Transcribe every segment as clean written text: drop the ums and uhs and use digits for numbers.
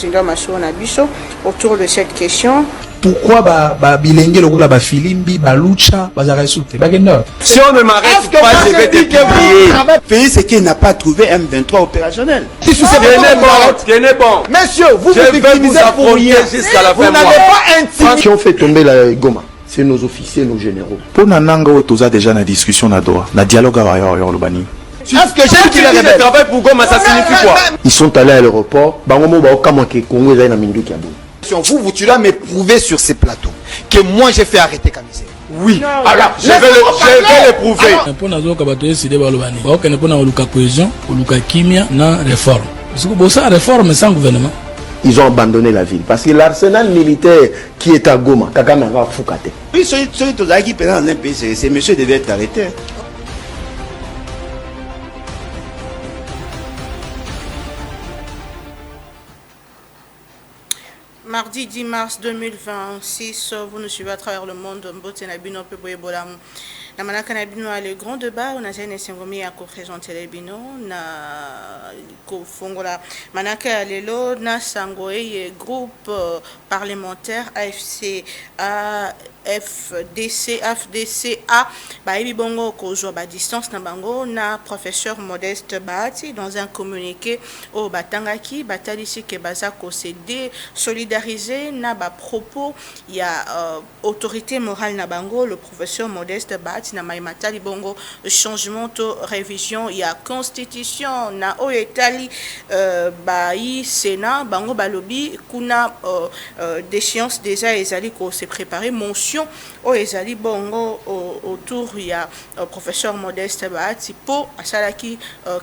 président Masho Nabiso autour de cette question. Pourquoi bilenge lokola ba filimbi ba lucha ba zaresute bagenda? Si on ne m'arrête pas, je vais te publier. Le pays, c'est qu'il n'a pas trouvé M23 opérationnel. Si ce n'est bon. Messieurs, vous je vais vous affronter jusqu'à la fin. Vous n'avez pas intimidé. Qui ont fait tomber la Goma, c'est nos officiers, nos généraux. Pour Nananga, tu as déjà une discussion na doa, na dialogue avec Lobani. Est-ce que j'ai dit je travaille pour Goma, ça signifie quoi? Ils sont allés à l'aéroport. Bangomo ba okamanke Congo za na mindu kiabo. Tu dois me prouver sur ces plateaux que moi j'ai fait arrêter Kamisé. Oui. Alors, je vais le prouver. Pour nous, quand on décide de balobani, on ne peut pas luka cohésion, luka kimia, na réforme. Parce que ça réforme sans gouvernement. Ils ont abandonné la ville parce que l'arsenal militaire qui est à Goma, Kagame va Fukate. Oui, celui qui est dans un pays, ces messieurs devaient être arrêtés. Mardi 10 mars 2026, vous nous suivez à travers le monde. Le grand débat, on a un essengomi à présenter les bino, na kofongola manaka lelo na sangoe groupe parlementaire AFC FDCA baibi bongo kozwa ba distance na bango na professeur Modeste Bahati dans un communiqué au batangaki batalisi ke baza ko se désolidariser na ba propos il y a autorité morale na bango le professeur Modeste Bahati na maimatali bongo changement to révision il y a constitution na oyetali bai Sénat bango balobi kuna déchéance déjà ezali ko se préparer mention au ezali bongo autour il y a professeur Modeste Bahati po asalaki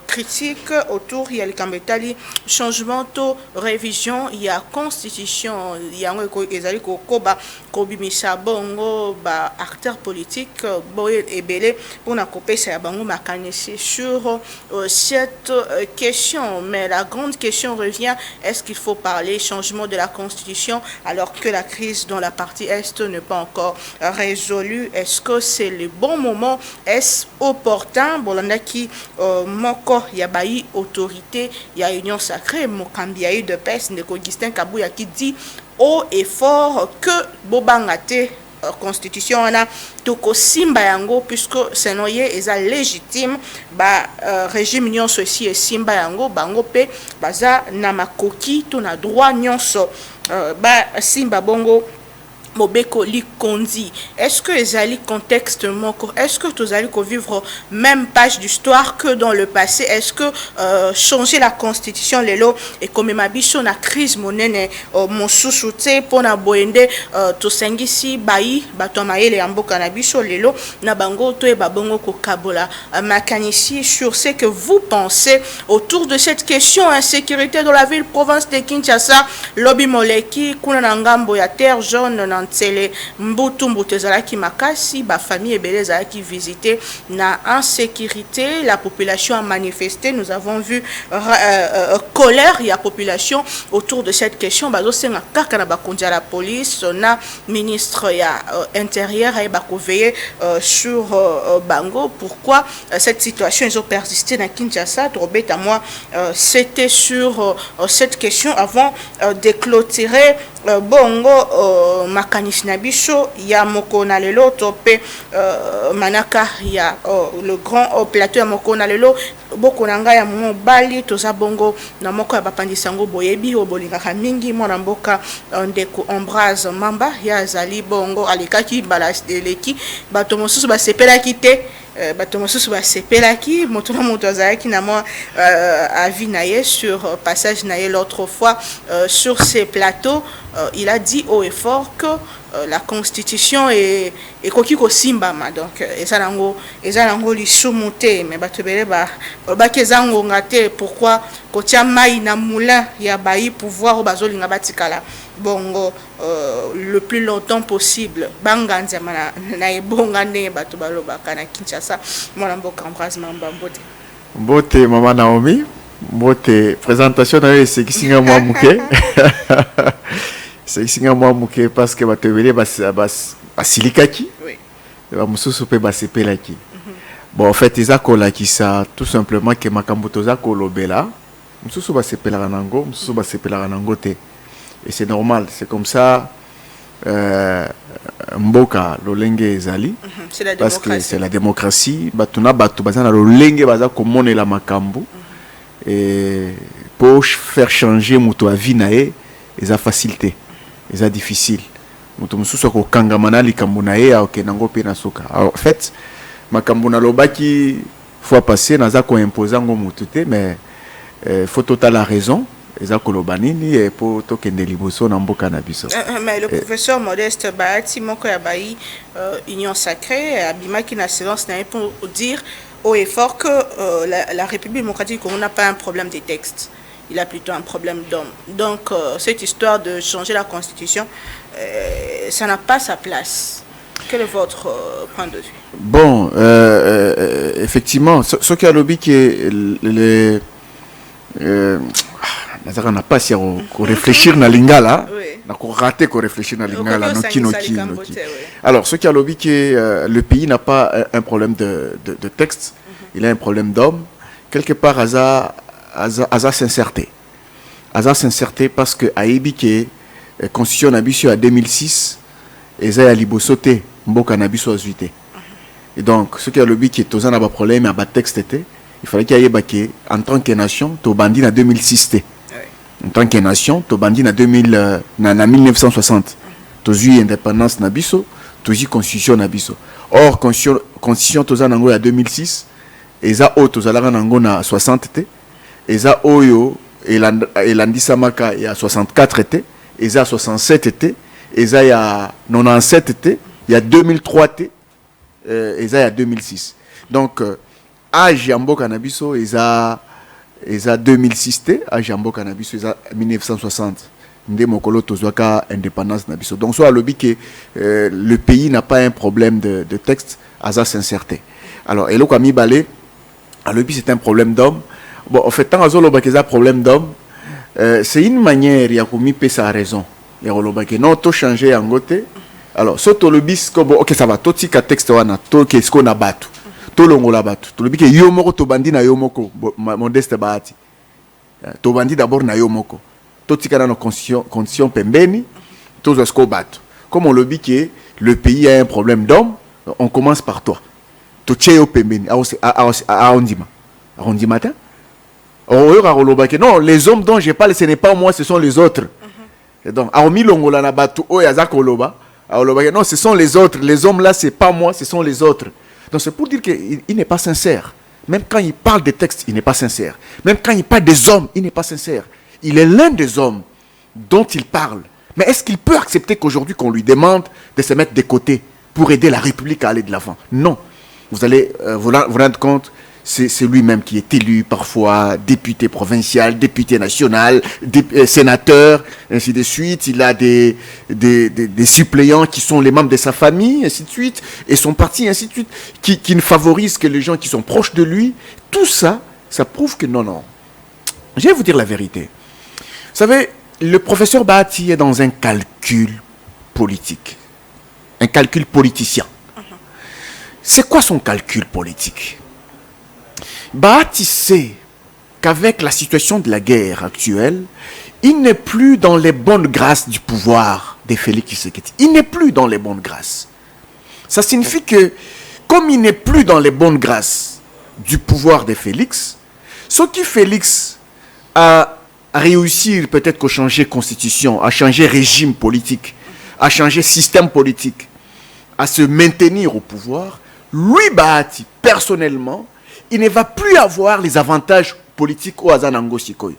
critique autour il y a le kambetali changement to révision il y a constitution il y a ezali ko koba kobimisa bongo ba acteur politique boye ebele pour na kopesa ya bango makanisi sur cette question mais la grande question revient est-ce qu'il faut parler changement de la constitution alors que la crise dans la partie est n'est pas encore résolue? Est-ce que c'est le bon moment? Est-ce opportun? Bolanda qui moko yabai autorité ya union sacrée mokambi ya de pes ndeko Augustin Kabuya qui dit haut et fort que bobangate constitution on a toko simba yango puisque senoye eza légitime ba régime nyonso aussi et simba yango bango pe baza na makoki to na droit nyonso ba simba bongo Mobeko li kondi. Est-ce que ezali contexte moko? Est-ce que tous allez vivre même page d'histoire que dans le passé? Est-ce que changer la constitution lelo et comme ma bicho na crise monene mon sous-souté pour na boende to sengisi bai bato maele amboka na bicho lelo na bango to e babongo ko kabola makanisi sur ce que vous pensez autour de cette question insécurité dans la ville province de Kinshasa lobby moleki kuna na ngambo ya terre jaune na Tsele mbutu mbutezalaki makasi ba famille ebeleza qui visiter na insécurité la population a manifesté nous avons vu colère il y a population autour de cette question bazo senga kaka na bakonzi la police na ministre ya intérieur et bakoveiller sur bango pourquoi cette situation ils ont persisté na Kinshasa Robert moi c'était sur cette question avant de clôturer bongo makanisi na biso ya moko na lelo topé manaka ya le grand plateau ya moko na lelo boko nanga ya mobali toza bongo na moko ya bapandisango boyebi obolingaka mingi mwana mboka ndeko Embrase Mamba ya zali bongo alikaki balasteleki bato mosusu basepelaki te bato mosusu basepelaki moto na moto azalaki na moi avis na ye sur passage na ye l'autre fois sur ces plateaux il a dit haut et fort que la constitution est koki ko simbama donc ezalango lisumu te mais bato bele ba kezango ngate pourquoi kotia mai na moulin ya bai pouvoir bazolinga batikala bongo le plus longtemps possible banganza na ebonga ne bato balobaka na Kinshasa mwana mboka Embrase Mamba mbote mbote mama Naomi mbote présentation na c'est kisinga mwa muke c'est kisinga mwa muke parce que bato bele basilikaki oui ba mususu pe basepelaki bon en fait ils a kolakisa tout simplement que makambo toza kolobela Mususu ba sepelaka nango, mususu ba sepelaka nango te. Et c'est normal, c'est comme ça. Mboka lolenge ezali parce que c'est la démocratie. Batuna batu bazana lolenge baza komone la makambo et pour faire changer muto avi nae eza facilité, eza difficile. Muto mususu ko kangamana likambo nae aoke nango pe na soka. En fait, makambo na lobaki fois passé naza ko imposer ngo mutu te mais faut total la raison. Et pour tokende liboso na mboka na biso. Mais le professeur Modeste Bahati moko ya bai union sacrée abima qui na silence na pour dire haut et fort que la République démocratique du Congo n'a pas un problème de texte, il a plutôt un problème d'homme. Donc cette histoire de changer la constitution ça n'a pas sa place. Quel est votre point de vue? Bon, effectivement, ce qui a lobby qui est les on n'a pas si à réfléchir na lingala, na ko rater ko réfléchir na lingala no kino. Alors ce qui a lobby que le pays n'a pas un problème de texte, il a un problème d'homme, quelque part asa sincérité. Asa sincérité parce que aibi que constitution na biso à 2006 eza ya libosote mboka na biso azuité. Et donc ce qui a lobby que tozana ba problème à ba texte était, il fallait qu'il y ait en tant que nation to bandi na 2006 en tant que nation, to bandi na 1960. To zui indépendance na biso, to zui constitution na biso. Or constitution to za nango ya 2006, eza o to zalaka nango na 60 te, eza oyo elandisa maka ya 64 te, eza 67 te, eza ya 97 te, ya 2003 te, eza ya 2006. Donc âge ya mboka na biso eza 2006 te, âge ya mboka na biso eza 1960 nde mokolo tozwaka indépendance na biso. Donc soit lobby que le pays n'a pas un problème de texte à sa sincérité. Alors eloko ami balé à lobby c'est un problème d'homme. Bon en fait tant azolo ba que ça problème d'homme c'est une manière ya komi pe sa raison. Les roloba que non to changer en côté. Alors soto lobby ko bon OK ça va to tika texte wana to qu'est-ce qu'on a battu. To longola batu to lobi ke yo moko to bandi na yo moko Modeste Bahati to bandi d'abord na yo moko to tika na condition pembeni to zosko batu comme on lobi ke le pays a un problème d'homme on commence par toi to tche yo pembeni a ondima ta non les hommes dont je parle ce n'est pas moi ce sont les autres et donc a omi longola na batu o ya zakoloba a oloba non ce sont les autres les hommes là c'est pas moi ce sont les autres. Donc c'est pour dire qu'il n'est pas sincère. Même quand il parle des textes, il n'est pas sincère. Même quand il parle des hommes, il n'est pas sincère. Il est l'un des hommes dont il parle. Mais est-ce qu'il peut accepter qu'aujourd'hui qu'on lui demande de se mettre de côté pour aider la République à aller de l'avant? Non. Vous allez vous rendre compte, c'est lui-même qui est élu parfois député provincial, député national, sénateur, ainsi de suite. Il a des suppléants qui sont les membres de sa famille, ainsi de suite, et son parti, ainsi de suite, qui ne favorise que les gens qui sont proches de lui. Tout ça, ça prouve que non. Je vais vous dire la vérité. Vous savez, le professeur Bahati est dans un calcul politique, un calcul politicien. C'est quoi son calcul politique? Bahati sait qu'avec la situation de la guerre actuelle, il n'est plus dans les bonnes grâces du pouvoir de Félix Tshisekedi. Il n'est plus dans les bonnes grâces. Ça signifie que, comme il n'est plus dans les bonnes grâces du pouvoir de Félix, ce qui Félix a réussi peut-être qu'à changer constitution, à changer régime politique, à changer système politique, à se maintenir au pouvoir, lui, Bahati, personnellement, il ne va plus avoir les avantages politiques au Azanango Sikoy.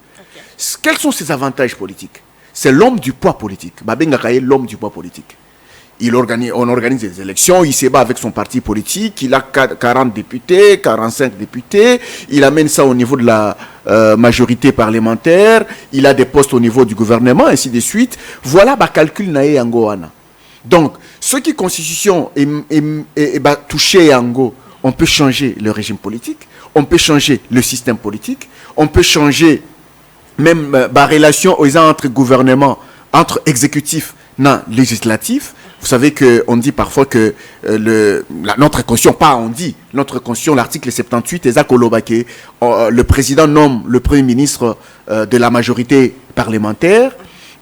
Quels sont ces avantages politiques? C'est l'homme du poids politique. Babengakaye, l'homme du poids politique. On organise des élections, il se bat avec son parti politique, il a 40 députés, 45 députés, il amène ça au niveau de la majorité parlementaire, il a des postes au niveau du gouvernement, ainsi de suite. Voilà, calcul nae Angoana. Donc, ce qui constitution est touché à Ango, on peut changer le régime politique, on peut changer le système politique, on peut changer même la relation entre gouvernements, entre exécutifs et législatifs, Vous savez qu'on dit parfois que notre constitution, pas on dit, notre constitution, l'article 78, le président nomme le premier ministre de la majorité parlementaire.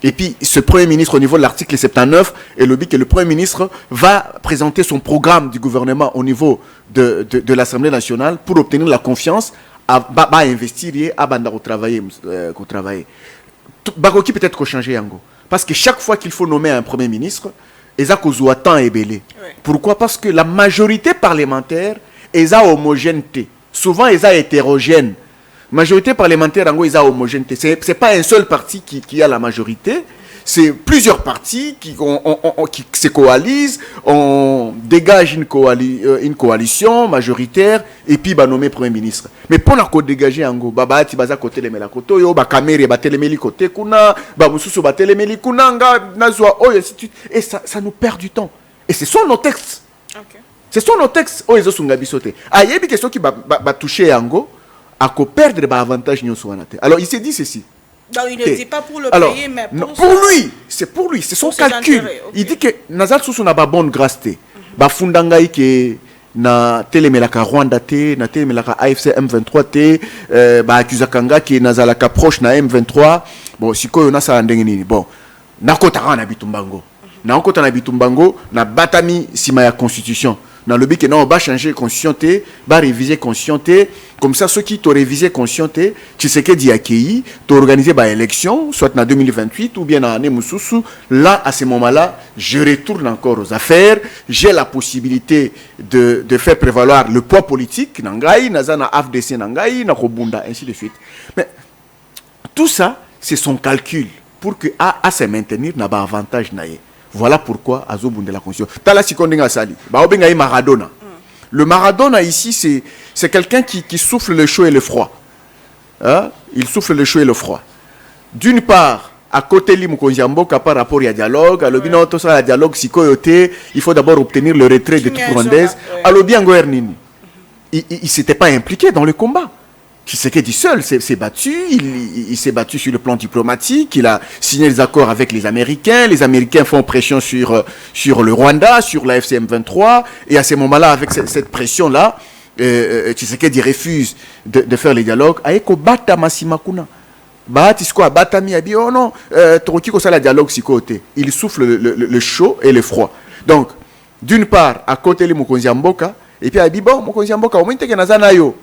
Et puis, ce premier ministre, au niveau de l'article 79, et le but que le premier ministre va présenter son programme du gouvernement au niveau de l'Assemblée nationale pour obtenir la confiance à investir et à travailler. Baroki peut-être changer Yango. Parce que chaque fois qu'il faut nommer un premier ministre, ils ont temps et belé. Pourquoi? Parce que la majorité parlementaire est homogénéité. Souvent, ils sont hétérogènes. Majorité parlementaire, en gros, ils ont homogénéité. Ce n'est pas un seul parti qui a la majorité. C'est plusieurs partis qui se coalisent, on dégage une coalition majoritaire et puis bah nommer premier ministre. Mais pour la dégager en gros, baba ti baza côté les melakoto yo ba caméra ba téléméli côté kuna ba mususu ba téléméli kuna nga nazwa oh et ça nous perd du temps. Et ce sont nos textes. Okay. Ce sont nos textes oh ils sont gabisoté. Ah il y a des questions qui ba toucher en gros à co perdre ba avantage nyoso wanate. Alors il s'est dit ceci. Donc il ne dit pas pour le payer, mais pour lui. C'est pour lui, c'est son calcul. Okay. Il dit que Nazal Soussou n'a pas bonne grâce. Ba fundangai que na telemelaka Rwanda te, na telemelaka AFC M23 te, ba akuzakanga que nazalaka proche na M23. Bon, sikoyo na sa ndenge nini. Bon, nakota na bitumbango. Na okota na bitumbango na batami sima ya constitution. Dans le but que non, on va changer conscienté, va réviser conscienté. Comme ça, ceux qui t'ont révisé conscienté, tu sais que dit accueilli, t'ont organisé une élection, soit en 2028 ou bien en année Moussoussou. Là, à ce moment-là, je retourne encore aux affaires. J'ai la possibilité de faire prévaloir le poids politique, Nangaï, Nazana AFDC Nangaï, Nakobunda, ainsi de suite. Mais tout ça, c'est son calcul pour que à se maintenir n'a pas avantage naïe. Voilà pourquoi Azo Bunde la conscience. Tala Sikondenga Sali. Baobenga Maradona. Le Maradona ici, c'est quelqu'un qui souffle le chaud et le froid. Hein? Il souffle le chaud et le froid. D'une part, à côté de Moukonziamboka par rapport au dialogue, à l'obino, tout ça, le dialogue, Sikoyote, il faut d'abord obtenir le retrait de toute Rwandaise. À l'obiango Ernini. Il ne s'était pas impliqué dans le combat. Tshisekedi seul s'est battu, il s'est battu sur le plan diplomatique, il a signé des accords avec les Américains font pression sur le Rwanda, sur la FCM23, et à ce moment-là, avec cette pression-là, Tshisekedi refuse de faire les dialogues. Aeko bata masimakuna. Batisko batami a dit, oh non, Torokiko ça la dialogue si côté. Il souffle le chaud et le froid. Donc, d'une part, à côté de Mukonziamboka, et puis il dit, bon, Mukonziamboka, au moins t'es nazana yo.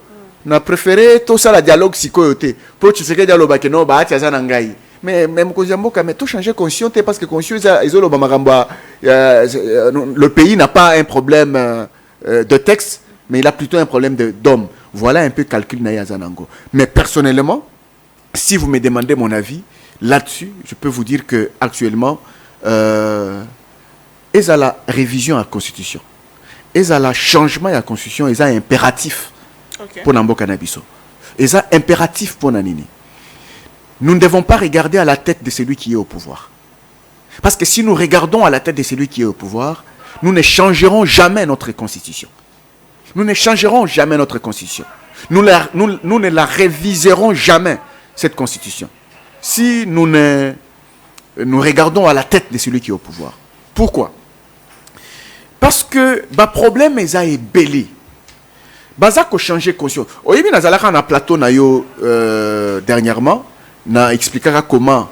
On a préféré tout ça, le dialogue psychoyoté. Pour que tu sais que le bah, tu as un mais même mais tout changer conscient parce que conscient, le pays n'a pas un problème de texte, mais il a plutôt un problème d'homme. Voilà un peu calcul Nayazanango. Mais personnellement, si vous me demandez mon avis là-dessus, je peux vous dire que actuellement, ils ont la révision à la Constitution, ils ont le changement à la Constitution, ils ont un impératif. Okay. Pour Namboka Nabiso. Et ça, impératif pour Nanini. Nous ne devons pas regarder à la tête de celui qui est au pouvoir. Parce que si nous regardons à la tête de celui qui est au pouvoir, nous ne changerons jamais notre constitution. Nous ne changerons jamais notre constitution. Nous ne la réviserons jamais, cette constitution. Si nous regardons à la tête de celui qui est au pouvoir. Pourquoi? Parce que le problème est belé. Bazako changer conscience. Oyebi nazalaka na plateau na yo dernièrement na expliquera comment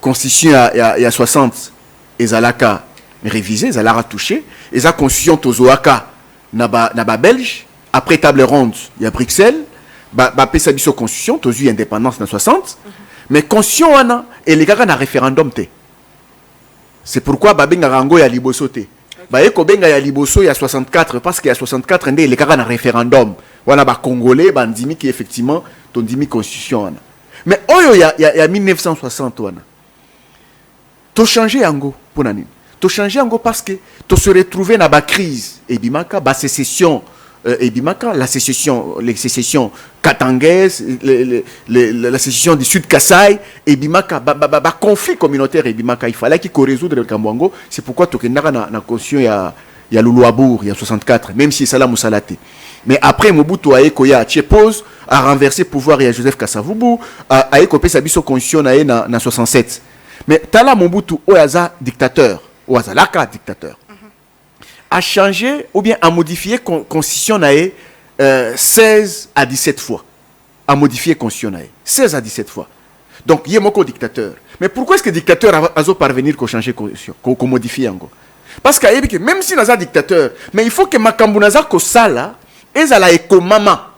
constitution il y a 60 ezalaka révisé, ezalaka touché, eza constitution tozoaka na ba belge après table ronde il y a Bruxelles ba pesa biso constitution tozu indépendance na 60 mais constitution wana elekaka na référendum te. C'est pourquoi babenga rango ya liboso te. Kobenga ya liboso ya 64 parce qu'il y a 64 ndé les cas na référendum wana ba congolais bandimi qui effectivement ton dimi constitution wana mais oyo ya 1960 wana to changer yango pour nani to changer yango parce que to se retrouver na ba crise et bimaka ba sécession et bimaka la sécession les sécessions katangaise la sécession du Sud Kasaï et bimaka ba conflit communautaire et bimaka il fallait qu'il résoudre le Kambwango. C'est pourquoi tokendaka na constitution ya Luluabour il y a 64 même si Salah Moussalate. Mais après Mobutu ayekoya pose a renversé pouvoir et Joseph Kasavubu a ekopé sa biso constitution na 67. Mais tala Mobutu oyaza dictateur ou azalaka dictateur a changé ou bien a modifié constitution 16 à 17 fois. A modifié constitution 16 à 17 fois. Donc il y a mon dictateur. Mais pourquoi est-ce que le dictateur a parvenir qu'on changer constitution, qu'on modifie encore? Parce que même si nous avons un dictateur, mais il faut que makambu naza ko sala ezala ekomama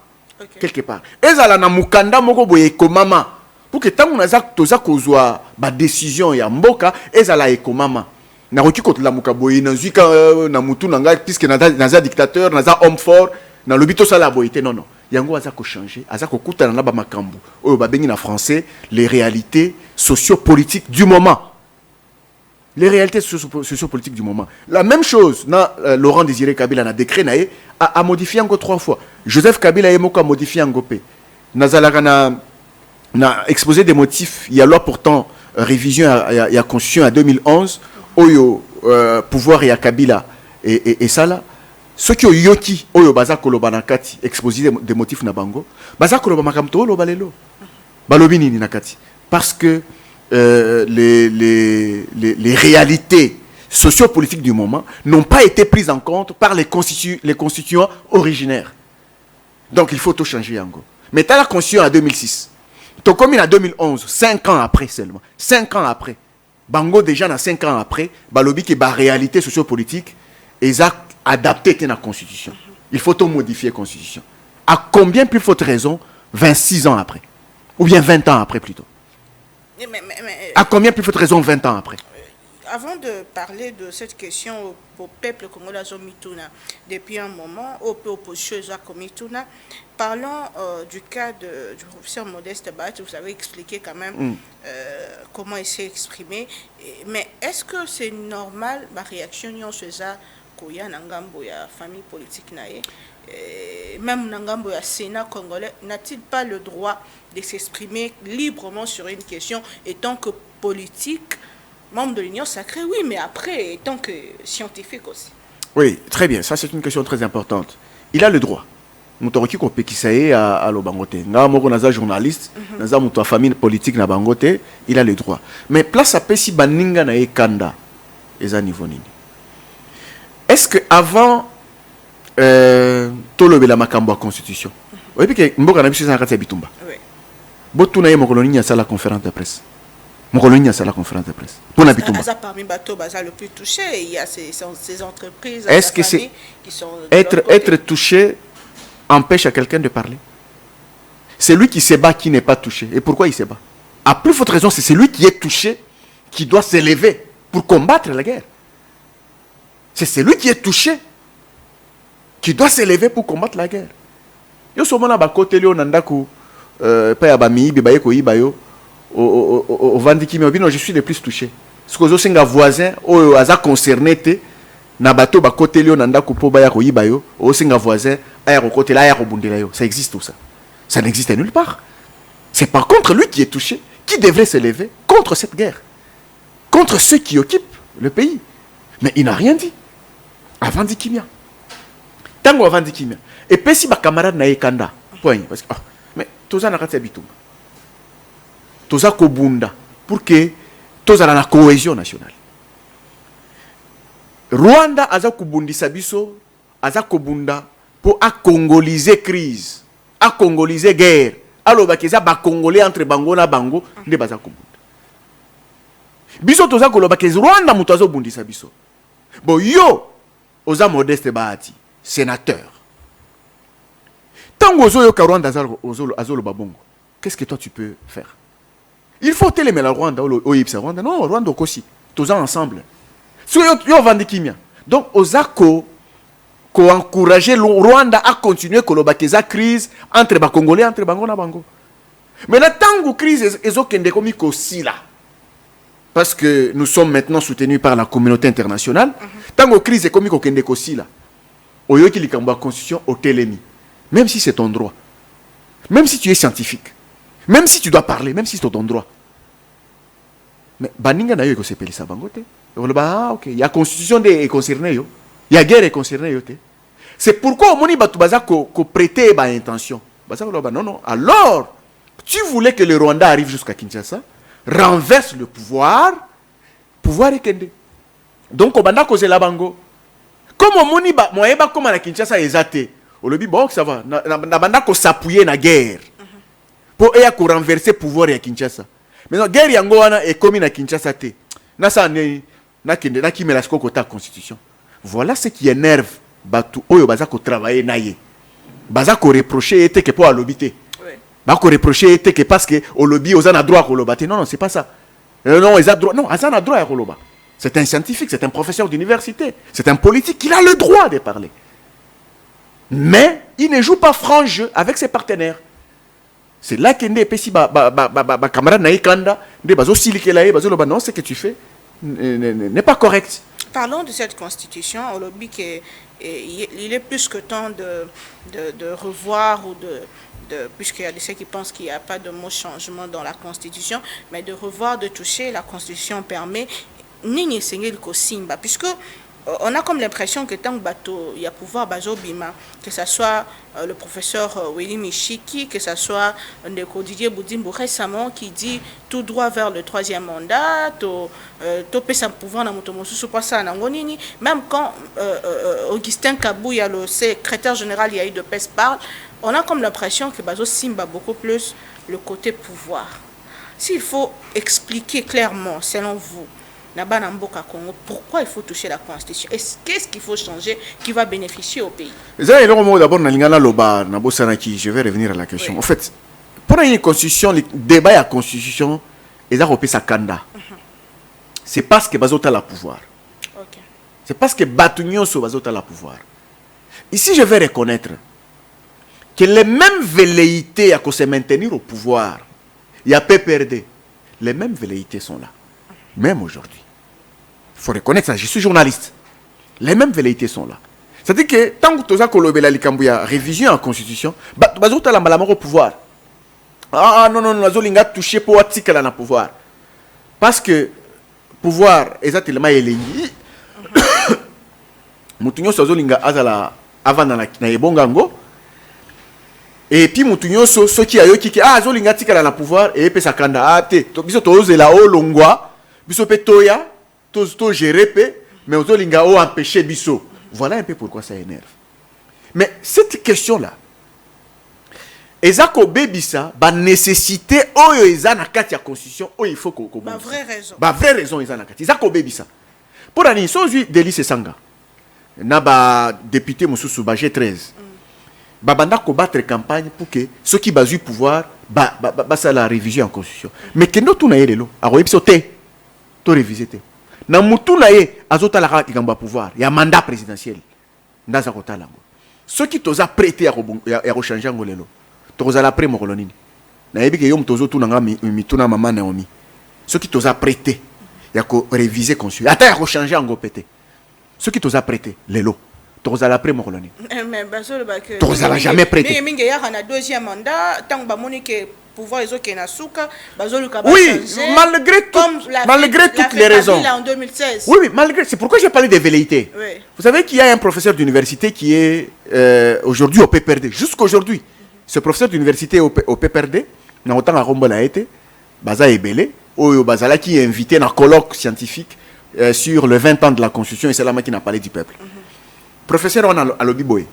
quelque part. Ezala na mukanda moko boye ekomama pour que tant naza toza kozwa ba décision ya mboka ezala ekomama. Na roki contre la mukaboye na zuika na mutu nanga puisque naza dictateur, naza homme fort, na lobito sala boyité non non. Yango aza ko changer, aza ko kutana na ba makambu. Oyo ba bengi na français les réalités socio-politiques du moment. Les réalités sociopolitiques du moment. La même chose, Laurent Désiré Kabila a décret a modifié encore 3 fois. Joseph Kabila a modifié encore. Nazalaka a exposé des motifs. Il y a loi portant révision à la Constitution en 2011. Oyo pouvoir et à Kabila et ça là. Ceux qui ont yoki oyo baza koloba nakati exposé des motifs na bango. Baza koloba makamto lo balelo. Balobini ni nakati. Parce que les réalités sociopolitiques du moment n'ont pas été prises en compte par les constituants originaires. Donc il faut tout changer en gros. Mais tu as la constitution en 2006. Tu as commis en 2011, 5 ans après seulement. 5 ans après. Bango déjà dans 5 ans après, balobi qui est la réalité sociopolitique, ils ont adapté la constitution. Il faut tout modifier la constitution. À combien plus forte raison 26 ans après? Ou bien 20 ans après plutôt? À combien plus forte raison 20 ans après? Avant de parler de cette question au peuple congolais depuis un moment, au opposition parlons du cas du professeur Modeste Bat. Vous avez expliqué quand même comment il s'est exprimé. Mais est-ce que c'est normal la réaction de ça koya nangambo ya famille politique nae? Même Nangambo ya Sénat congolais n'a-t-il pas le droit de s'exprimer librement sur une question étant que politique, membre de l'Union sacrée, oui, mais après, étant que scientifique aussi? Oui, très bien, ça c'est une question très importante. Il a le droit. Moutoki ko pekisaye à l'Obangote. Nga moko naza journaliste, naza muto famille politique na Bangote, il a le droit. Mais place à pesi baninga na ekanda, eza niveau nini? Est-ce que avant tolobe la makambo a constitution? Oui, puis que mboka na biso na kati ya bitumba. Oui. Botuna ye mokoloni ya sala conférence de presse. Mokoloni ya sala conférence de presse. Pour na bitumba. Ça parmi bateau baza le plus touché, il y a ces entreprises. Est-ce que c'est qui sont être touché empêche à quelqu'un de parler? C'est lui qui se bat qui n'est pas touché. Et pourquoi il se bat? À plus forte raison, c'est celui qui est touché qui doit s'élever pour combattre la guerre. C'est celui qui est touché qui doit s'élever pour combattre la guerre. Yo somona ba côté leo nandaku pa ya ba miibi ba yeko ibayo au vandiki mais non je suis le plus touché. Ce que zo senga voisin o aza concerné te na bato ba côté leo nandaku po ba ya ko ibayo o senga voisin aya ko côté la ya ko bundela yo. Ça existe tout ça. Ça n'existe nulle part. C'est par contre lui qui est touché qui devrait s'élever contre cette guerre. Contre ceux qui occupent le pays. Mais il n'a rien dit. Avant Dikimia. Tango avant Dikimia. Et puis si ma camarade na ekanda. Point. Parce que, mais toza na kati bitumba. Toza kobunda. Pour que toza na cohésion nationale. Rwanda aza kubundisa biso. Aza kobunda. Pour a congoliser crise. A congoliser guerre. Alors bakeza ba congolais entre bango na bango. Nde baza kobunda. Biso toza koloba ke Rwanda muto azo bundisa biso. Bon yo oza Modeste Bahati, sénateur. Tant que tu Rwanda azolo babongo, qu'est-ce que toi tu peux faire? Il faut télémer la Rwanda ou Ipsa Rwanda. Non, Rwanda aussi. Tous ensemble. Si yo vandi kimia. Donc ozako ko encourager le Rwanda à continuer kolobakeza crise entre ba Congolais entre bango na bango. Mais la tango crise ezokende komi ko sila. Parce que nous sommes maintenant soutenus par la communauté internationale. Tant que la crise est comme il aussi là. Au lieu qu'il y ait une constitution au télémi. Même si c'est ton droit. Même si tu es scientifique. Même si tu dois parler. Même si c'est ton droit. Mais baninga na yo ko sepeli sa bangote. Ah ok. Il y a constitution de concerné yo. Il y a guerre concerné yo te. C'est pourquoi au moni batu baza ko prêter ba intention. Baza ko non non. Alors tu voulais que le Rwanda arrive jusqu'à Kinshasa. Renverse le pouvoir est kende. Donc, on banda cause la bango. Comme on moni ba, moi eba comme à la Kinshasa ezate. On le dit bon, ça va. Na banda ko s'appuyer na guerre. Pour aya ko renverser pouvoir ya Kinshasa. Mais non, guerre yango wana est comme na Kinshasa te. Na sa na kende na ki melasko kota constitution. Voilà ce qui énerve batu oyo baza ko travailler na ye. Baza ko reprocher ete que pour alobité. Ba ko reprocher ete que parce que au lobby aux a droit ko lobate. Non non, c'est pas ça. Non, ils ont droit. Non, ils ont droit à Roloba. C'est un scientifique, c'est un professeur d'université, c'est un politique, il a le droit de parler. Mais il ne joue pas franc jeu avec ses partenaires. C'est là qu'il est pessi camarade naïkanda, de bazo silikelaye, bazo loba non, ce que tu fais n'est pas correct. Parlons de cette constitution, au lobby il est plus que temps de revoir ou puisqu'il y a de ceux qui pensent qu'il n'y a pas de mot changement dans la constitution, mais de revoir, de toucher, la constitution permet Nini Sengel Kosimba, puisque on a comme l'impression que tant que bateau, il y a pouvoir bazo bima, que ce soit le professeur Willy Michiki, que ce soit Ndeko Didier Boudimbo récemment qui dit tout droit vers le 3e mandat, topé sans pouvoir dans motomosu pas ça nangoni, même quand Augustin Kabouya, le secrétaire général il y a eu de PES parle, on a comme l'impression que bazo simba beaucoup plus le côté pouvoir. S'il faut expliquer clairement, selon vous, pourquoi il faut toucher la constitution? Qu'est-ce qu'il faut changer qui va bénéficier au pays? D'abord, je vais revenir à la question. En fait, pour une constitution, le débat à la constitution, ils ont repris sa kanda. C'est parce que Bazota a le pouvoir. C'est parce que Batunion sur Bazota a le pouvoir. Ici, je vais reconnaître que les mêmes velléités à se maintenir au pouvoir, il y a PPRD. Les mêmes velléités sont là. Même aujourd'hui. Il faut reconnaître ça, je suis journaliste. Les mêmes velléités sont là. C'est-à-dire que tant que tu as révision en constitution, tu as au pouvoir. Ah non, non, tu as touché pour article dans le pouvoir. Parce que pouvoir, exactement, il est lié. Moutounyo Sozolinga Azala avant dans la Ebongango. Et puis Moutounyo ceux qui a eu qui Zolinga tika dans le pouvoir et puis ça kanda ate. Biso toze la o longwa. Biso pe toya, to gérer pe, mais aux olinga o empêcher biso. Voilà un peu pourquoi ça énerve. Mais cette question-là, ezako bebisa, ba nécessité oyo eza na kati ya constitution, o il faut ko ba vraie raison. Ba vraie raison eza na kati. Ezako bebisa. Pour ani sozu Délice Sanga. Na ba député Mosusu ba G13. Ba banda ko battre campagne pour que ceux qui basu pouvoir ba ça la révision en constitution. Mais que no tuna yelelo, a royebiso te. To réviser te. Na mutu na ye azota la kamba pouvoir. Il y a mandat présidentiel. Ndaza kota lango. Ceux qui toza prêté à rechanger ngolelo. Toza la pré mokolonini. Na yebi ke yom tozo tuna nga mituna mama Naomi. Ceux qui toza prêté ya ko réviser consul. Ata ya rechanger ngo pété. Ceux qui toza prêté lelo. Toza la pré mokolonini. Mais bazolo ba que toza la jamais prêté. Mais mingi ya na deuxième mandat tant ba monique pouvoir ils ont kenasuka bazolo ka oui, malgré toutes les raisons. En 2016. Oui, malgré, c'est pourquoi j'ai parlé des velléités. Oui. Vous savez qu'il y a un professeur d'université qui est aujourd'hui au PPRD. Jusqu'aujourd'hui, ce professeur d'université au PPRD, n'a autant à Rombo a été, Baza Ebele, Oyo Bazala qui est invité dans un colloque scientifique sur le 20 ans de la Constitution et c'est là qui n'a parlé du peuple. Professeur, on a l'obi boy.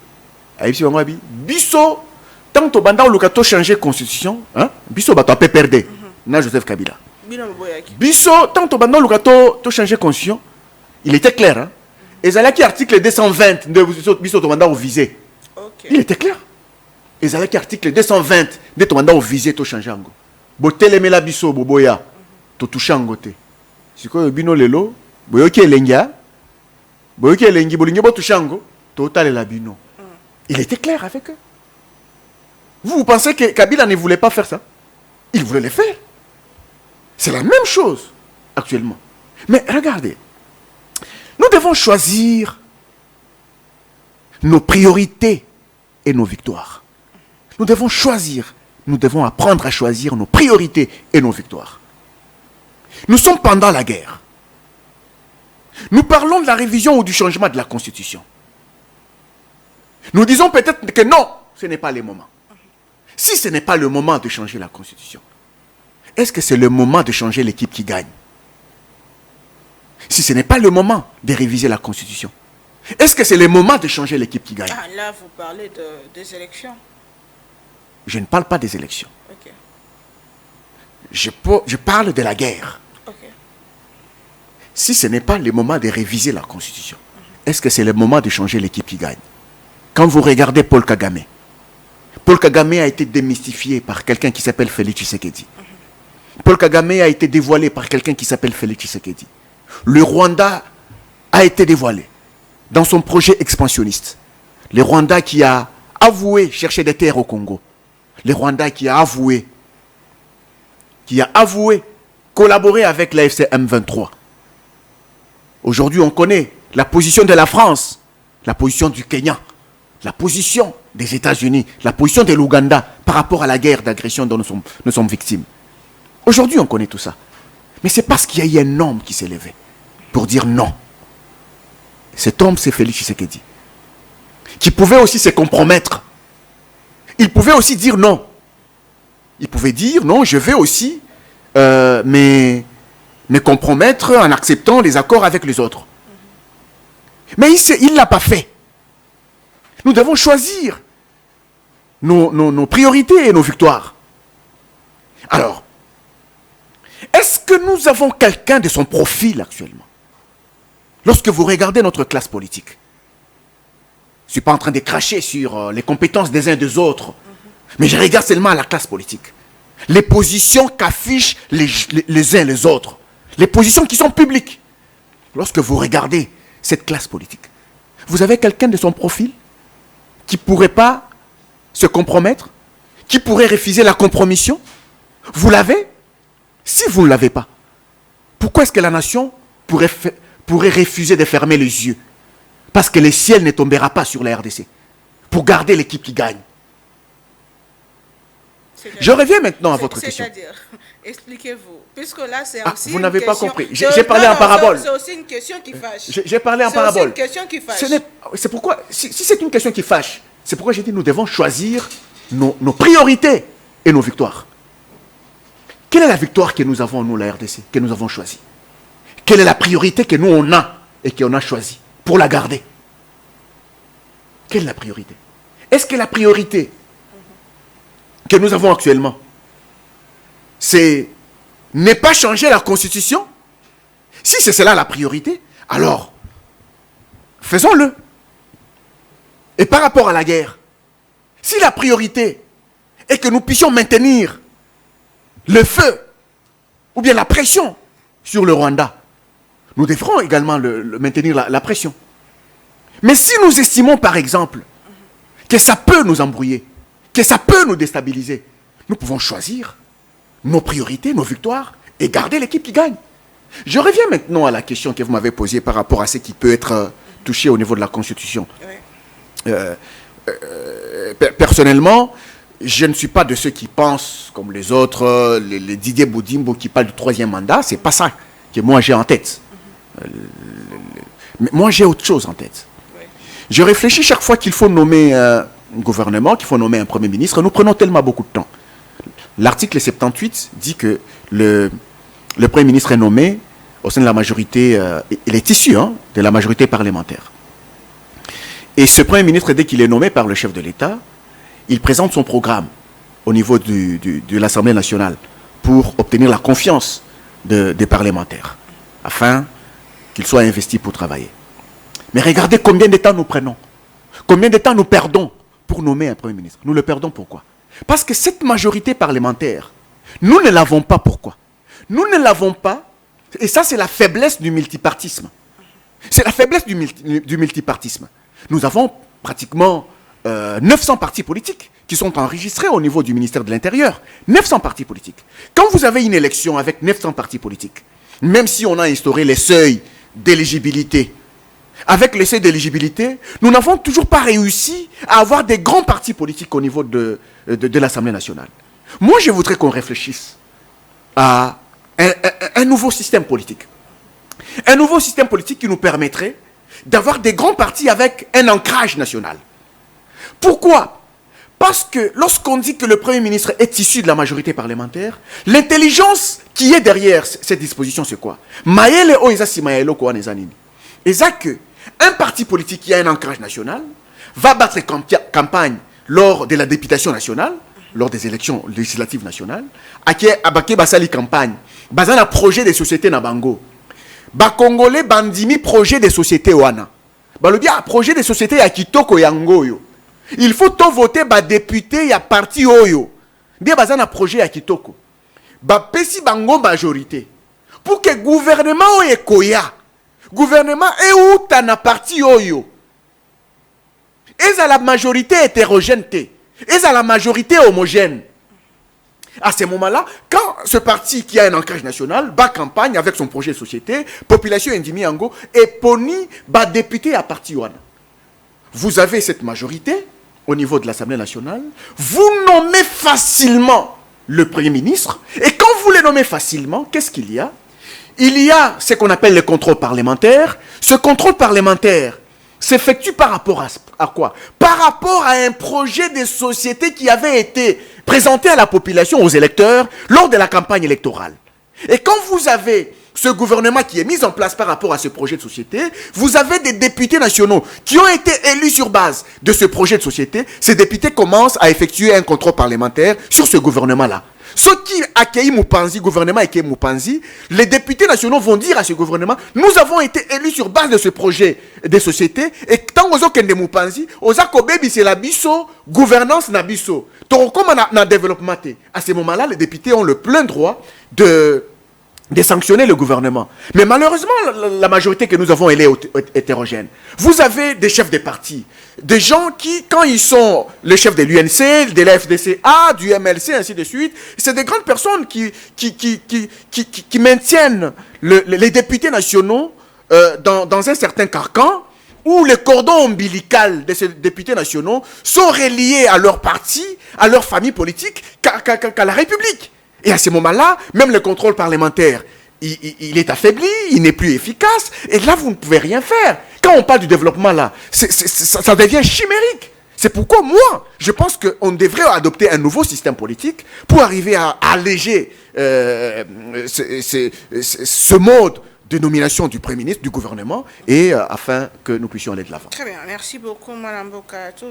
Bisso, tant que banda ou le changer constitution, hein, biso bato a PPRD, na Joseph Kabila. Bisso, tant que banda ou le changer constitution, il était clair, hein. Et ça là qui article 220 de biso to banda au visé. Il était clair. Et ça là qui article 220 de to banda au visé to changer ngo. Bo telemela biso boboya to toucher ngo te. Siko bino lelo, boyoki elengia. Boyoki elengi bolingi bo toucher ngo to talela bino. Il était clair avec eux. Vous pensez que Kabila ne voulait pas faire ça? Il voulait le faire. C'est la même chose actuellement. Mais regardez, nous devons choisir nos priorités et nos victoires. Nous devons choisir, nous devons apprendre à choisir nos priorités et nos victoires. Nous sommes pendant la guerre. Nous parlons de la révision ou du changement de la Constitution. Nous disons peut-être que non, ce n'est pas le moment. Si ce n'est pas le moment de changer la Constitution, est-ce que c'est le moment de changer l'équipe qui gagne? Si ce n'est pas le moment de réviser la Constitution, est-ce que c'est le moment de changer l'équipe qui gagne? Ah, là, vous parlez des élections. Je ne parle pas des élections. Ok. Je parle de la guerre. Ok. Si ce n'est pas le moment de réviser la Constitution, est-ce que c'est le moment de changer l'équipe qui gagne? Quand vous regardez Paul Kagame a été démystifié par quelqu'un qui s'appelle Félix Tshisekedi. Paul Kagame a été dévoilé par quelqu'un qui s'appelle Félix Tshisekedi. Le Rwanda a été dévoilé dans son projet expansionniste. Le Rwanda qui a avoué chercher des terres au Congo. Le Rwanda qui a avoué collaborer avec la FC M23. Aujourd'hui, on connaît la position de la France, la position du Kenya, la position des États-Unis, la position de l'Ouganda par rapport à la guerre d'agression dont nous sommes victimes. Aujourd'hui, on connaît tout ça. Mais c'est parce qu'il y a eu un homme qui s'est levé pour dire non. Cet homme, c'est Félix Tshisekedi, qui pouvait aussi se compromettre. Il pouvait aussi dire non. Il pouvait dire non, je vais aussi me compromettre en acceptant les accords avec les autres. Mais il ne l'a pas fait. Nous devons choisir nos priorités et nos victoires. Alors, est-ce que nous avons quelqu'un de son profil actuellement? Lorsque vous regardez notre classe politique, je ne suis pas en train de cracher sur les compétences des uns et des autres, mais je regarde seulement la classe politique. Les positions qu'affichent les uns et les autres, les positions qui sont publiques. Lorsque vous regardez cette classe politique, vous avez quelqu'un de son profil qui ne pourrait pas se compromettre, qui pourrait refuser la compromission? Vous l'avez? Si vous ne l'avez pas, pourquoi est-ce que la nation pourrait refuser de fermer les yeux? Parce que le ciel ne tombera pas sur la RDC pour garder l'équipe qui gagne. Je reviens maintenant à votre question. C'est-à-dire, expliquez-vous. Puisque là, c'est aussi vous n'avez pas question... compris. J'ai parlé en parabole. C'est aussi une question qui fâche. J'ai parlé en parabole. C'est aussi une question qui fâche. C'est pourquoi, si c'est une question qui fâche, c'est pourquoi j'ai dit nous devons choisir nos priorités et nos victoires. Quelle est la victoire que nous avons, nous, la RDC, que nous avons choisie? Quelle est la priorité que nous, on a et qu'on a choisie pour la garder? Quelle est la priorité? Est-ce que la priorité que nous avons actuellement, c'est ne pas changer la Constitution? Si c'est cela la priorité, alors faisons-le. Et par rapport à la guerre, si la priorité est que nous puissions maintenir le feu ou bien la pression sur le Rwanda, nous devrons également maintenir la pression. Mais si nous estimons par exemple que ça peut nous embrouiller, que ça peut nous déstabiliser, nous pouvons choisir nos priorités, nos victoires et garder l'équipe qui gagne. Je reviens maintenant à la question que vous m'avez posée par rapport à ce qui peut être touché au niveau de la Constitution. Oui. Personnellement, je ne suis pas de ceux qui pensent, comme les autres, les Didier Boudimbo qui parlent du 3e mandat. C'est pas ça que moi j'ai en tête. Mais moi j'ai autre chose en tête. Oui. Je réfléchis chaque fois qu'il faut nommer un gouvernement, qu'il faut nommer un Premier ministre. Nous prenons tellement beaucoup de temps. L'article 78 dit que le Premier ministre est nommé au sein de la majorité, il est issu de la majorité parlementaire. Et ce Premier ministre, dès qu'il est nommé par le chef de l'État, il présente son programme au niveau de l'Assemblée nationale pour obtenir la confiance des parlementaires, afin qu'ils soient investis pour travailler. Mais regardez combien de temps nous prenons, combien de temps nous perdons pour nommer un Premier ministre. Nous le perdons pourquoi? Parce que cette majorité parlementaire, nous ne l'avons pas. Pourquoi? Nous ne l'avons pas, et ça c'est la faiblesse du multipartisme. C'est la faiblesse du multipartisme. Nous avons pratiquement 900 partis politiques qui sont enregistrés au niveau du ministère de l'Intérieur. 900 partis politiques. Quand vous avez une élection avec 900 partis politiques, même si on a instauré les seuils d'éligibilité, avec les seuils d'éligibilité, nous n'avons toujours pas réussi à avoir des grands partis politiques au niveau de l'Assemblée nationale. Moi, je voudrais qu'on réfléchisse à un nouveau système politique. Un nouveau système politique qui nous permettrait d'avoir des grands partis avec un ancrage national. Pourquoi? Parce que lorsqu'on dit que le Premier ministre est issu de la majorité parlementaire, l'intelligence qui est derrière cette disposition, c'est quoi? Maëlle Oisa si Maëlle Koan Ezanini. Et ça que un parti politique qui a un ancrage national va battre campagne lors de la députation nationale, lors des élections législatives nationales, abaké basali campagne, bazana projet des sociétés na bango. Ba Congolais bandimi projet des sociétés wana. Ba le bien projet des sociétés à Kitoko yangoyo. Il faut tout voter ba député ya parti oyo. Bien bazana projet à Kitoko. Ba pesi bango majorité. Pour que gouvernement oye koya. Gouvernement est où ta na parti oyo. Et à la majorité hétérogène. Et à la majorité homogène. À ce moment-là, quand ce parti qui a un ancrage national bat campagne avec son projet de société, population indimi yango, et poni bat député à parti wana. Vous avez cette majorité au niveau de l'Assemblée nationale, vous nommez facilement le Premier ministre, et quand vous le nommez facilement, qu'est-ce qu'il y a? Il y a ce qu'on appelle le contrôle parlementaire. Ce contrôle parlementaire s'effectue par rapport à quoi? Par rapport à un projet de société qui avait été présenté à la population, aux électeurs, lors de la campagne électorale. Et quand vous avez ce gouvernement qui est mis en place par rapport à ce projet de société, vous avez des députés nationaux qui ont été élus sur base de ce projet de société. Ces députés commencent à effectuer un contrôle parlementaire sur ce gouvernement-là. Ceux qui accueillent Moupanzi, gouvernement accueille Moupanzi, les députés nationaux vont dire à ce gouvernement, nous avons été élus sur base de ce projet de société, et tant aux autres de Moupanzi, aux Akobebi, c'est la biso, gouvernance na biso. Donc, comme on a développement, à ce moment-là, les députés ont le plein droit de sanctionner le gouvernement. Mais malheureusement, la majorité que nous avons, elle est hétérogène. Vous avez des chefs de partis, des gens qui, quand ils sont les chefs de l'UNC, de la FDCA, du MLC, ainsi de suite, c'est des grandes personnes qui maintiennent les députés nationaux dans un certain carcan, où les cordons ombilicaux de ces députés nationaux sont reliés à leur parti, à leur famille politique, qu'à la République. Et à ce moment-là, même le contrôle parlementaire, il est affaibli, il n'est plus efficace. Et là, vous ne pouvez rien faire. Quand on parle du développement, là, ça devient chimérique. C'est pourquoi, moi, je pense qu'on devrait adopter un nouveau système politique pour arriver à alléger ce mode de nomination du Premier ministre, du gouvernement, et afin que nous puissions aller de l'avant. Très bien, merci beaucoup, Mme Bokato,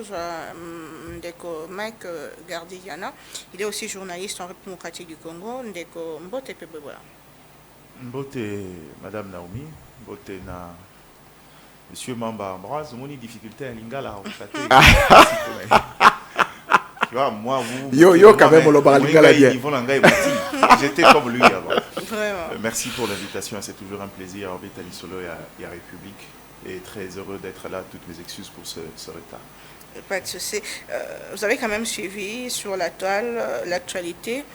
Ndeko Mike Gardiana. Il est aussi journaliste en République démocratique du Congo. Ndeko Mbote Pebebola. Mbote, Madame Naomi, Mbote na Monsieur Mamba Ambroise, mon difficulté à Lingala. Tu vois, moi, vous... quand même, on va Lingala bien. J'étais comme lui avant. Vraiment. Merci pour l'invitation, c'est toujours un plaisir. Orbitali Solo et à République. Et très heureux d'être là. Toutes mes excuses pour ce retard. Pas de souci. Vous avez quand même suivi sur la toile l'actualité.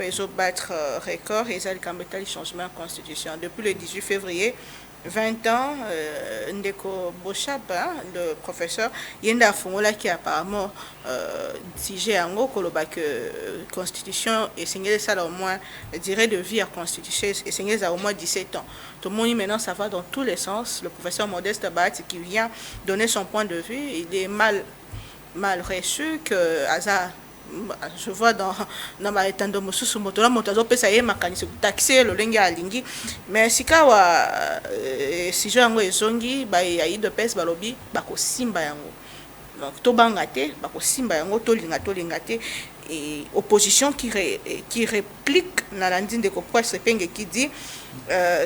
Ils ont battre record et ils ont combattu les changements constitutionnels. Depuis le 18 février, 20 ans, Ndeko Bochaba, le professeur, Yenda Fongola qui apparemment tige en koloba que constitution et signé ça au moins durée de vie à constitution et signé ça au moins 17 ans. Tout le monde maintenant ça va dans tous les sens. Le professeur Modeste Bahati qui vient donner son point de vue, il est mal reçu que Aza. Je vois dans ma étendue mosusu motola motazo pesa ye makanisi taxer le lengi alingi mais sikawa si je yango ezongi ba ya de pesa balobi bako simba yango donc to bangate bako simba yango to linga te et opposition qui réplique na landine de Kopresse Penge qui dit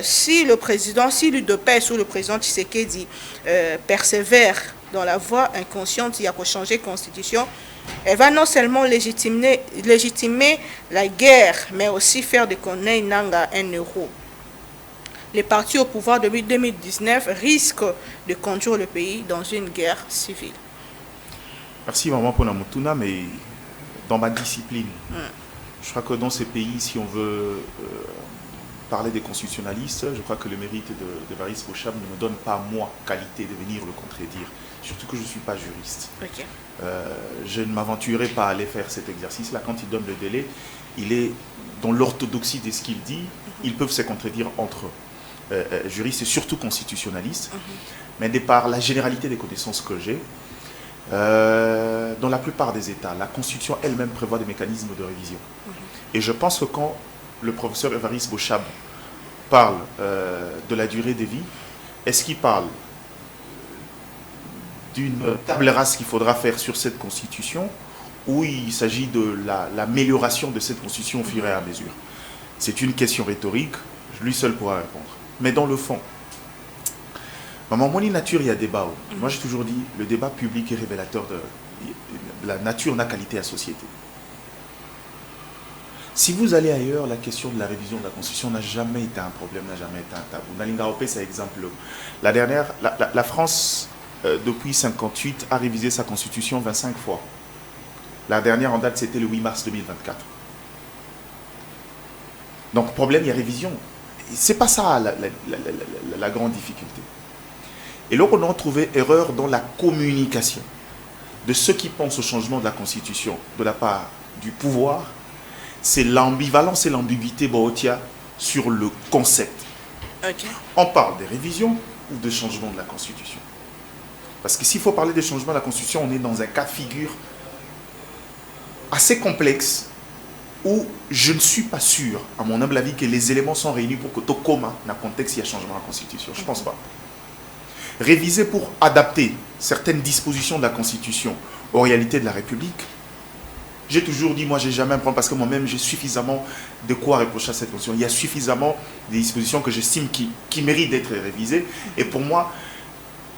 si le président l'UDPS ou le président Tshisekedi persévère dans la voie inconsciente il y a qu'à changer constitution. Elle va non seulement légitimer la guerre, mais aussi faire de Koné Nanga un euro. Les partis au pouvoir depuis 2019 risquent de conduire le pays dans une guerre civile. Merci maman pour la motuna, mais dans ma discipline, je crois que dans ces pays, si on veut parler des constitutionnalistes, je crois que le mérite de Varis Bochab ne me donne pas, moi, qualité de venir le contredire. Surtout que je ne suis pas juriste. Okay. Je ne m'aventurerai pas à aller faire cet exercice-là. Quand il donne le délai, il est dans l'orthodoxie de ce qu'il dit. Ils peuvent se contredire entre juristes et surtout constitutionnalistes. Mais de par la généralité des connaissances que j'ai, Dans la plupart des États, la Constitution elle-même prévoit des mécanismes de révision. Et je pense que quand le professeur Évariste Bochab parle de la durée de vie, est-ce qu'il parle d'une table rase qu'il faudra faire sur cette Constitution ou il s'agit de l'amélioration de cette Constitution au fur et à mesure? C'est une question rhétorique, lui seul pourra répondre. Mais dans le fond, maman, mon nature, il y a débat. Moi, j'ai toujours dit, le débat public est révélateur de la nature n'a qualité à société. Si vous allez ailleurs, la question de la révision de la Constitution n'a jamais été un problème, n'a jamais été un tabou. Nalinga Opé, c'est exemple. La France, depuis 1958, a révisé sa Constitution 25 fois. La dernière en date, c'était le 8 mars 2024. Donc, problème, il y a révision. C'est pas ça la grande difficulté. Et là, on a trouvé erreur dans la communication de ceux qui pensent au changement de la Constitution de la part du pouvoir. C'est l'ambivalence et l'ambiguïté sur le concept. Okay. On parle des révisions ou de changement de la Constitution. Parce que s'il faut parler des changements de la Constitution, on est dans un cas de figure assez complexe où je ne suis pas sûr, à mon humble avis, que les éléments sont réunis pour que Tokoma, dans le contexte, il y a changement de la Constitution. Je ne pense pas. Réviser pour adapter certaines dispositions de la Constitution aux réalités de la République, j'ai toujours dit, moi, j'ai jamais un problème parce que moi-même, j'ai suffisamment de quoi reprocher à cette Constitution. Il y a suffisamment de dispositions que j'estime qui méritent d'être révisées. Et pour moi,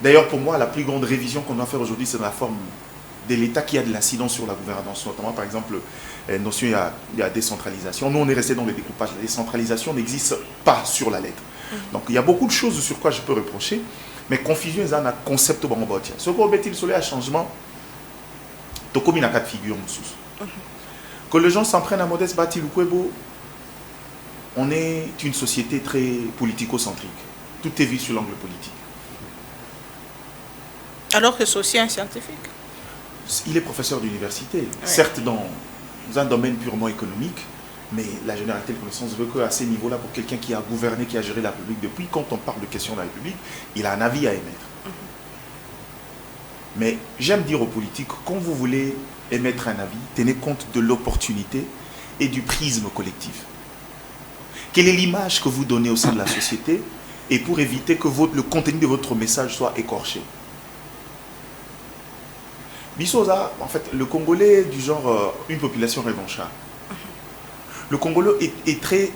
d'ailleurs, pour moi, la plus grande révision qu'on doit faire aujourd'hui, c'est dans la forme de l'État qui a de l'incidence sur la gouvernance. Notamment, par exemple, notion, il y a décentralisation. Nous, on est resté dans le découpage. La décentralisation n'existe pas sur la lettre. Donc, il y a beaucoup de choses sur quoi je peux reprocher. Mais confusion, c'est un concept bon bâti. Ce qu'on met-il sur les changements, tout comme il y a quatre figures en que les gens s'en prennent à Modeste Bati Lukwebo, on est une société très politico-centrique. Tout est vu sur l'angle politique. Alors que c'est aussi un scientifique. Il est professeur d'université, ouais. Certes dans un domaine purement économique, mais la généralité de connaissances veut qu'à ces niveaux-là, pour quelqu'un qui a gouverné, qui a géré la République, depuis quand on parle de questions de la République, il a un avis à émettre. Mais j'aime dire aux politiques, quand vous voulez émettre un avis, tenez compte de l'opportunité et du prisme collectif. Quelle est l'image que vous donnez au sein de la société et pour éviter que le contenu de votre message soit écorché. Bissoza, en fait, le Congolais du genre une population revancharde. Le Congolais est très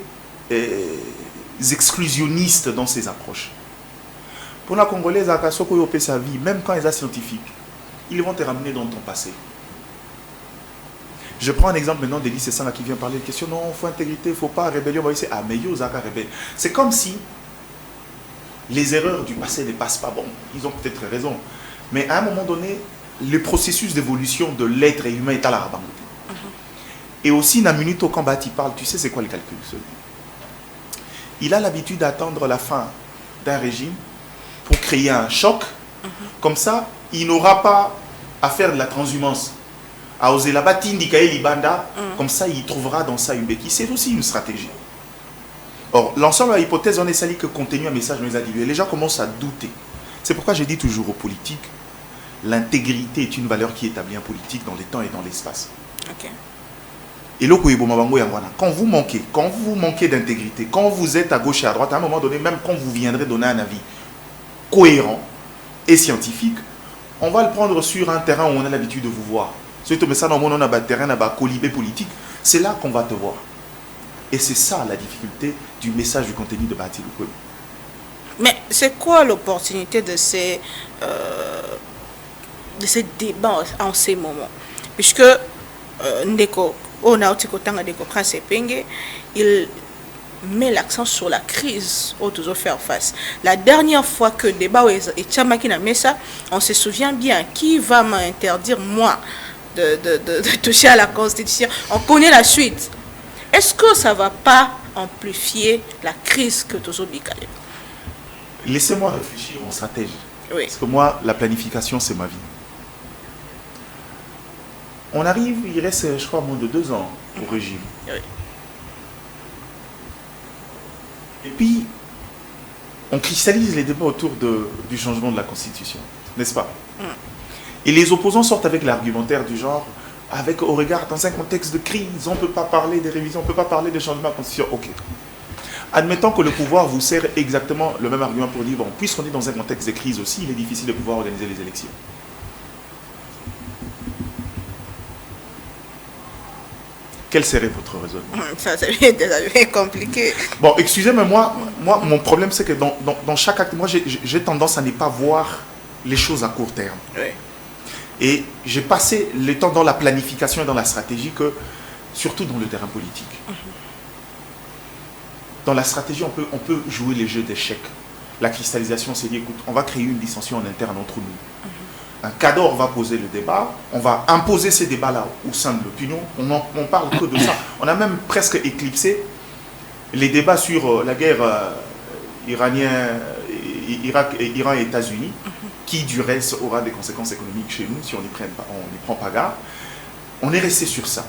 exclusionniste dans ses approches. Pour la Congolaise, à Kassoko sa vie, même quand ils sont scientifiques, ils vont te ramener dans ton passé. Je prends un exemple maintenant d'Elie Sessana qui vient parler de question, non, il faut intégrité, il ne faut pas rébellion. Ah, mais yo, Zaka rebelle. C'est comme si les erreurs du passé ne passent pas. Bon, ils ont peut-être raison. Mais à un moment donné, le processus d'évolution de l'être humain est à la rabat. Et aussi, dans la minute au combat, il parle, tu sais c'est quoi le calcul? Il a l'habitude d'attendre la fin d'un régime pour créer un choc. Comme ça, il n'aura pas à faire de la transhumance. À oser la batine Libanda, comme ça, il trouvera dans ça une béquille. C'est aussi une stratégie. Or, l'ensemble de l'hypothèse, on est sali que contenu un message mais individuel. Les gens commencent à douter. C'est pourquoi j'ai dit toujours aux politiques, l'intégrité est une valeur qui est établie en politique dans les temps et dans l'espace. Okay. Et quand vous manquez d'intégrité, quand vous êtes à gauche et à droite, à un moment donné, même quand vous viendrez donner un avis cohérent et scientifique, on va le prendre sur un terrain où on a l'habitude de vous voir. Surtout, mais ça, on a un terrain, un colibé politique. C'est là qu'on va te voir. Et c'est ça la difficulté du message, du contenu de Bati Lukwebo. Mais c'est quoi l'opportunité de ces débats en ces moments? Puisque Ndeko, Prince Penge, il met l'accent sur la crise où toujours faire face. La dernière fois que le débat est Tchamaki na Mesa, on se souvient bien, qui va m'interdire, moi, de toucher à la Constitution? On connaît la suite. Est-ce que ça ne va pas amplifier la crise que toujours Bikale? Laissez-moi réfléchir en stratégie. Oui. Parce que moi, la planification, c'est ma vie. On arrive, il reste, je crois, moins de 2 ans au régime. Oui. Et puis, on cristallise les débats autour du changement de la Constitution, n'est-ce pas? Et les opposants sortent avec l'argumentaire du genre, au regard, dans un contexte de crise, on ne peut pas parler des révisions, on ne peut pas parler des changements de la Constitution. Ok. Admettons que le pouvoir vous sert exactement le même argument pour dire, bon, puisqu'on est dans un contexte de crise aussi, il est difficile de pouvoir organiser les élections. Quel serait votre raisonnement? Ça devient compliqué. Bon, excusez-moi, moi, mon problème, c'est que dans chaque acte, moi, j'ai tendance à ne pas voir les choses à court terme. Oui. Et j'ai passé le temps dans la planification et dans la stratégie, surtout dans le terrain politique. Dans la stratégie, on peut jouer les jeux d'échecs. La cristallisation, c'est dit, écoute, on va créer une dissension en interne entre nous. Un cadre va poser le débat, on va imposer ces débats-là au sein de l'opinion. On parle que de ça. On a même presque éclipsé les débats sur la guerre Iran et États-Unis, qui du reste aura des conséquences économiques chez nous si on n'y prend pas garde. On est resté sur ça.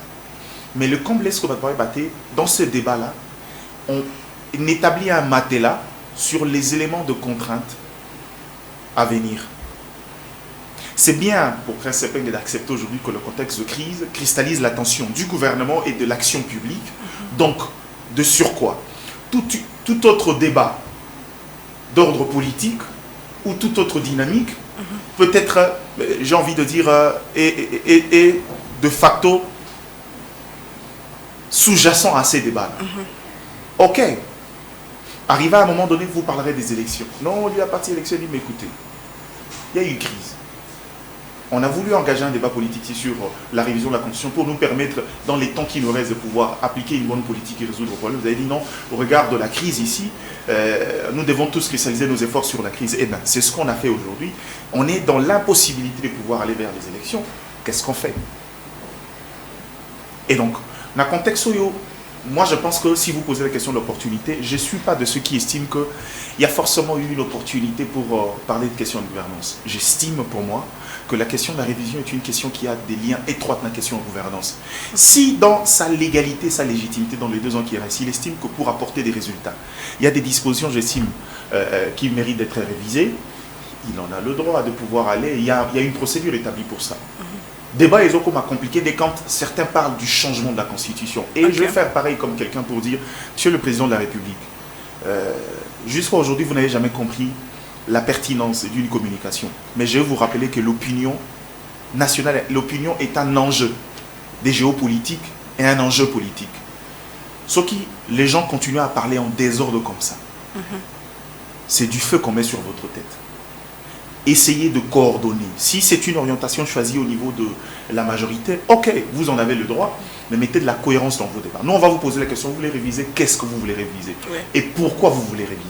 Mais le comble est dans ce débat-là, on établit un matelas sur les éléments de contrainte à venir. C'est bien pour Prince Sepeng d'accepter aujourd'hui que le contexte de crise cristallise l'attention du gouvernement et de l'action publique. Donc, de surcroît, tout autre débat d'ordre politique ou toute autre dynamique peut être, j'ai envie de dire, et de facto sous-jacent à ces débats. Ok. Arrivé à un moment donné, vous parlerez des élections. Non, il y a parti élection, il dit, mais écoutez, il y a eu une crise. On a voulu engager un débat politique sur la révision de la Constitution pour nous permettre, dans les temps qui nous restent, de pouvoir appliquer une bonne politique et résoudre le problème. Vous avez dit non, au regard de la crise ici, nous devons tous spécialiser nos efforts sur la crise. Eh bien, c'est ce qu'on a fait aujourd'hui. On est dans l'impossibilité de pouvoir aller vers les élections. Qu'est-ce qu'on fait? Et donc, dans le contexte, moi je pense que si vous posez la question de l'opportunité, je ne suis pas de ceux qui estiment qu'il y a forcément eu une opportunité pour parler de questions de gouvernance. J'estime pour moi que la question de la révision est une question qui a des liens étroits avec la question de gouvernance. Si dans sa légalité, sa légitimité, dans les 2 ans qui restent, il estime que pour apporter des résultats, il y a des dispositions, j'estime, qui méritent d'être révisées, il en a le droit de pouvoir aller, il y a une procédure établie pour ça. Débat est comme compliqué dès quand certains parlent du changement de la Constitution. Et je vais faire pareil comme quelqu'un pour dire, Monsieur le Président de la République, jusqu'à aujourd'hui, vous n'avez jamais compris la pertinence d'une communication. Mais je vais vous rappeler que l'opinion nationale, l'opinion est un enjeu des géopolitiques et un enjeu politique. Sauf que les gens continuent à parler en désordre comme ça. C'est du feu qu'on met sur votre tête. Essayez de coordonner. Si c'est une orientation choisie au niveau de la majorité, ok, vous en avez le droit, mais mettez de la cohérence dans vos débats. Nous, on va vous poser la question, vous voulez réviser, qu'est-ce que vous voulez réviser? Et pourquoi vous voulez réviser?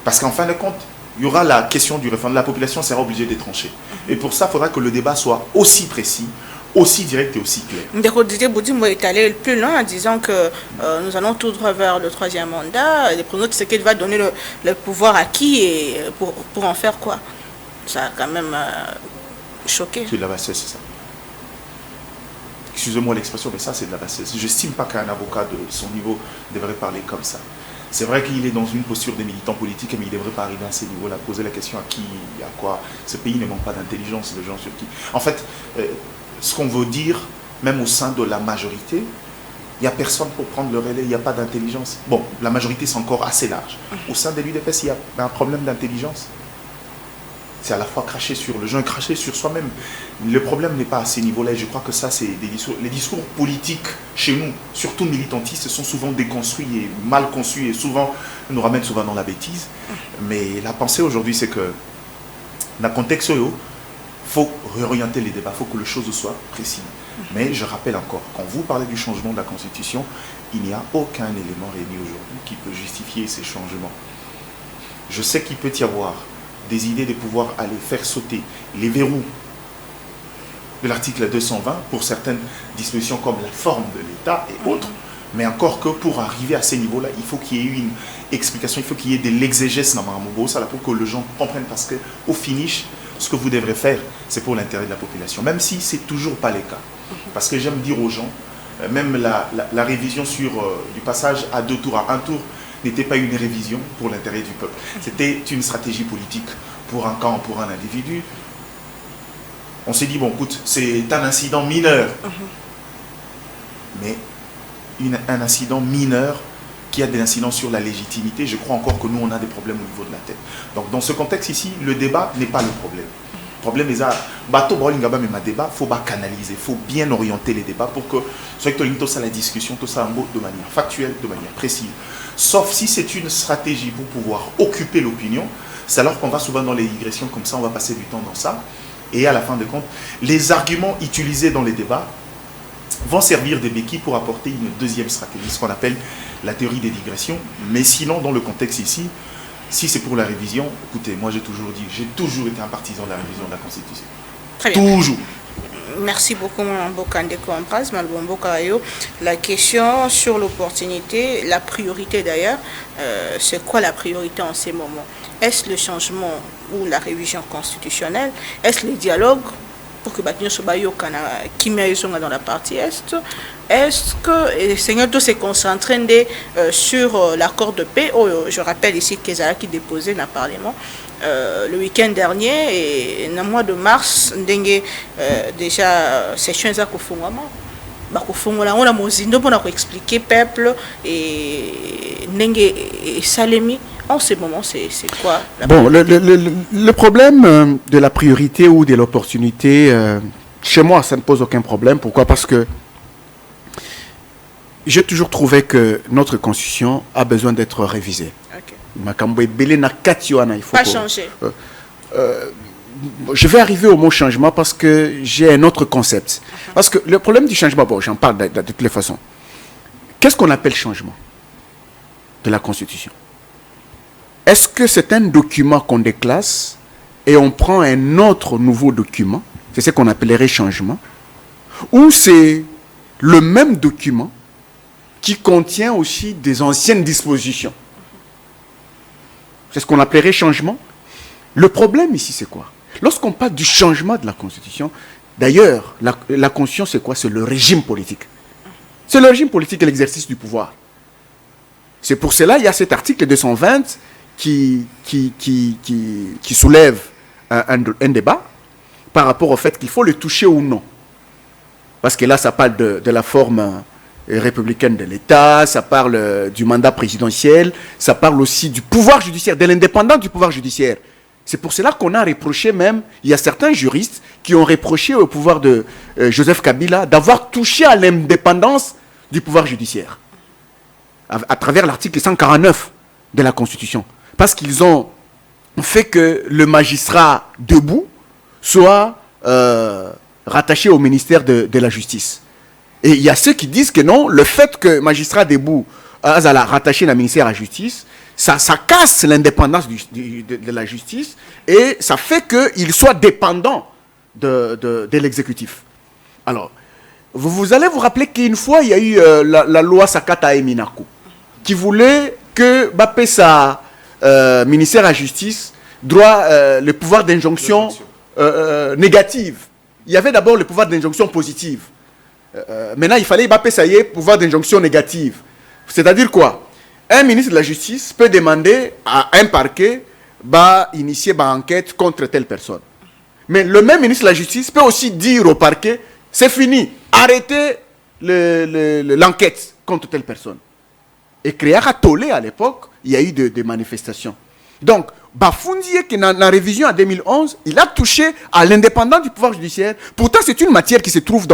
Parce qu'en fin de compte, il y aura la question du référendum. La population sera obligée de trancher. Et pour ça, il faudra que le débat soit aussi précis, aussi direct et aussi clair. Ndeko Didier Boudimbo est allé plus loin en disant que nous allons tout droit vers le 3e mandat. Le président Tshisekedi va donner le pouvoir à qui et pour en faire quoi? Ça a quand même choqué. C'est de la bassesse, c'est ça. Excusez-moi l'expression, mais ça c'est de la bassesse. Je n'estime pas qu'un avocat de son niveau devrait parler comme ça. C'est vrai qu'il est dans une posture de militant politique, mais il ne devrait pas arriver à ces niveaux-là, poser la question à qui, à quoi. Ce pays ne manque pas d'intelligence, de gens sur qui. En fait, ce qu'on veut dire, même au sein de la majorité, il n'y a personne pour prendre le relais, il n'y a pas d'intelligence. Bon, la majorité c'est encore assez large. Au sein de l'UDPS, il y a un problème d'intelligence. C'est à la fois cracher sur le gens et cracher sur soi-même. Le problème n'est pas à ces niveaux-là. Je crois que ça, c'est des discours. Les discours politiques chez nous, surtout militantistes, sont souvent déconstruits et mal conçus et souvent nous ramènent souvent dans la bêtise. Mais la pensée aujourd'hui, c'est que dans le contexte, il faut réorienter les débats, il faut que les choses soient précises. Mais je rappelle encore, quand vous parlez du changement de la Constitution, il n'y a aucun élément réuni aujourd'hui qui peut justifier ces changements. Je sais qu'il peut y avoir des idées de pouvoir aller faire sauter les verrous de l'article 220 pour certaines dispositions comme la forme de l'État et autres, mais encore que pour arriver à ces niveaux-là, il faut qu'il y ait une explication, il faut qu'il y ait de l'exégèse dans ça pour que les gens comprennent, parce qu'au finish, ce que vous devrez faire, c'est pour l'intérêt de la population, même si ce n'est toujours pas le cas. Parce que j'aime dire aux gens, même la révision sur du passage à 2 tours, à 1 tour, n'était pas une révision pour l'intérêt du peuple. C'était une stratégie politique pour un camp, pour un individu. On s'est dit, bon, écoute, c'est un incident mineur. Mais un incident mineur qui a des incidences sur la légitimité, je crois encore que nous, on a des problèmes au niveau de la tête. Donc, dans ce contexte ici, le débat n'est pas le problème. Le problème est ça, bateau Brolingaba, mais ma débat, il faut pas canaliser, il faut bien orienter les débats pour que ce soit ça la discussion, tout ça en mot de manière factuelle, de manière précise. Sauf si c'est une stratégie pour pouvoir occuper l'opinion, c'est alors qu'on va souvent dans les digressions comme ça, on va passer du temps dans ça. Et à la fin de compte, les arguments utilisés dans les débats vont servir de béquilles pour apporter une deuxième stratégie, ce qu'on appelle la théorie des digressions. Mais sinon, dans le contexte ici, si c'est pour la révision, écoutez, moi j'ai toujours été un partisan de la révision de la Constitution. Très bien. Toujours. Merci beaucoup, Mbokande Kouampraz, Malbombo Karayo. La question sur l'opportunité, la priorité d'ailleurs, c'est quoi la priorité en ces moments? Est-ce le changement ou la révision constitutionnelle? Est-ce le dialogue pour que Batinho Sobayo Kana Kimia dans la partie Est? Est-ce que le Seigneur doit se concentrer sur l'accord de paix? Je rappelle ici que Zara qui déposait dans le Parlement le week-end dernier et dans le mois de mars, déjà session est on a mozindo pour expliquer peuple et Salemi. En ce moment, c'est quoi bon, le problème de la priorité ou de l'opportunité, chez moi, ça ne pose aucun problème. Pourquoi? Parce que j'ai toujours trouvé que notre constitution a besoin d'être révisée. Il faut pas changer. Je vais arriver au mot changement parce que j'ai un autre concept. Parce que le problème du changement, bon, j'en parle de toutes les façons. Qu'est-ce qu'on appelle changement de la Constitution? Est-ce que c'est un document qu'on déclasse et on prend un autre nouveau document, c'est ce qu'on appellerait changement, ou c'est le même document qui contient aussi des anciennes dispositions? C'est ce qu'on appellerait changement. Le problème ici, c'est quoi? Lorsqu'on parle du changement de la Constitution, d'ailleurs, la Constitution, c'est quoi? C'est le régime politique. C'est le régime politique et l'exercice du pouvoir. C'est pour cela qu'il y a cet article 220 qui soulève un débat par rapport au fait qu'il faut le toucher ou non. Parce que là, ça parle de la forme républicaine de l'État, ça parle du mandat présidentiel, ça parle aussi du pouvoir judiciaire, de l'indépendance du pouvoir judiciaire. C'est pour cela qu'on a reproché même, il y a certains juristes qui ont reproché au pouvoir de Joseph Kabila d'avoir touché à l'indépendance du pouvoir judiciaire à travers l'article 149 de la Constitution. Parce qu'ils ont fait que le magistrat debout soit rattaché au ministère de la Justice. Et il y a ceux qui disent que non, le fait que magistrat debout a rattaché le ministère de la Justice, ça casse l'indépendance de la justice et ça fait qu'il soit dépendant de l'exécutif. Alors, vous allez vous rappeler qu'une fois, il y a eu la loi Sakata Eminaku qui voulait que Bapesa, ministère de la Justice, droit le pouvoir d'injonction négative. Il y avait d'abord le pouvoir d'injonction positive. Maintenant, il fallait Bapesa pouvoir d'injonction négative. C'est-à-dire quoi? Un ministre de la Justice peut demander à un parquet d'initier une enquête contre telle personne. Mais le même ministre de la Justice peut aussi dire au parquet, c'est fini, arrêtez l'enquête contre telle personne. Et créer à Tolé à l'époque, il y a eu des manifestations. Donc, Bafoundié, qui dans la révision en 2011, il a touché à l'indépendance du pouvoir judiciaire. Pourtant, c'est une matière qui se trouve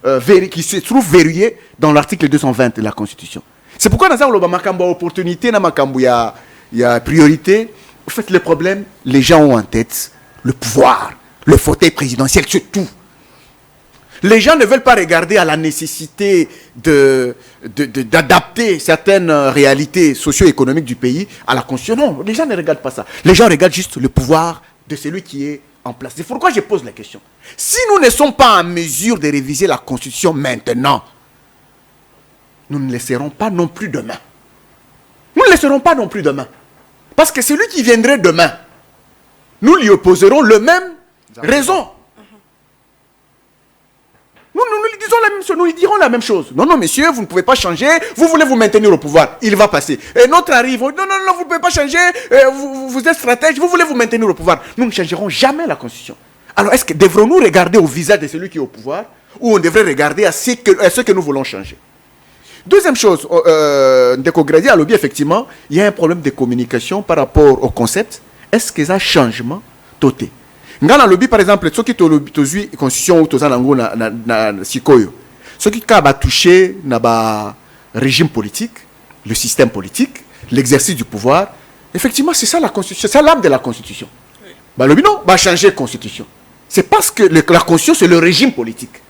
verrouillée dans l'article 220 de la Constitution. C'est pourquoi dans le Makambo opportunité, dans Makambo il y a priorité. En fait, le problème, les gens ont en tête le pouvoir, le fauteuil présidentiel, c'est tout. Les gens ne veulent pas regarder à la nécessité d'adapter certaines réalités socio-économiques du pays à la Constitution. Non, les gens ne regardent pas ça. Les gens regardent juste le pouvoir de celui qui est en place. C'est pourquoi je pose la question. Si nous ne sommes pas en mesure de réviser la Constitution maintenant, nous ne le serons pas non plus demain. Nous ne le serons pas non plus demain. Parce que celui qui viendrait demain, nous lui opposerons le même raison. Nous lui dirons la même chose. Non, non, monsieur, vous ne pouvez pas changer. Vous voulez vous maintenir au pouvoir. Il va passer. Et notre arrive. Non, non, non, vous ne pouvez pas changer. Vous êtes stratège. Vous voulez vous maintenir au pouvoir. Nous ne changerons jamais la Constitution. Alors, est-ce que devrons-nous regarder au visage de celui qui est au pouvoir ou on devrait regarder à ce que nous voulons changer? Deuxième chose, Ndeko Grady a lobby, effectivement, il y a un problème de communication par rapport au concept. Est-ce que ça changement toté? Dans le lobby, par exemple, ceux qui ont la constitution ou na sikoyo, ceux qui ont touché le régime politique, le système politique, l'exercice du pouvoir, effectivement, c'est ça la constitution, c'est l'âme de la constitution. Le lobby, non, va changer la constitution. C'est parce que la constitution, c'est le régime politique.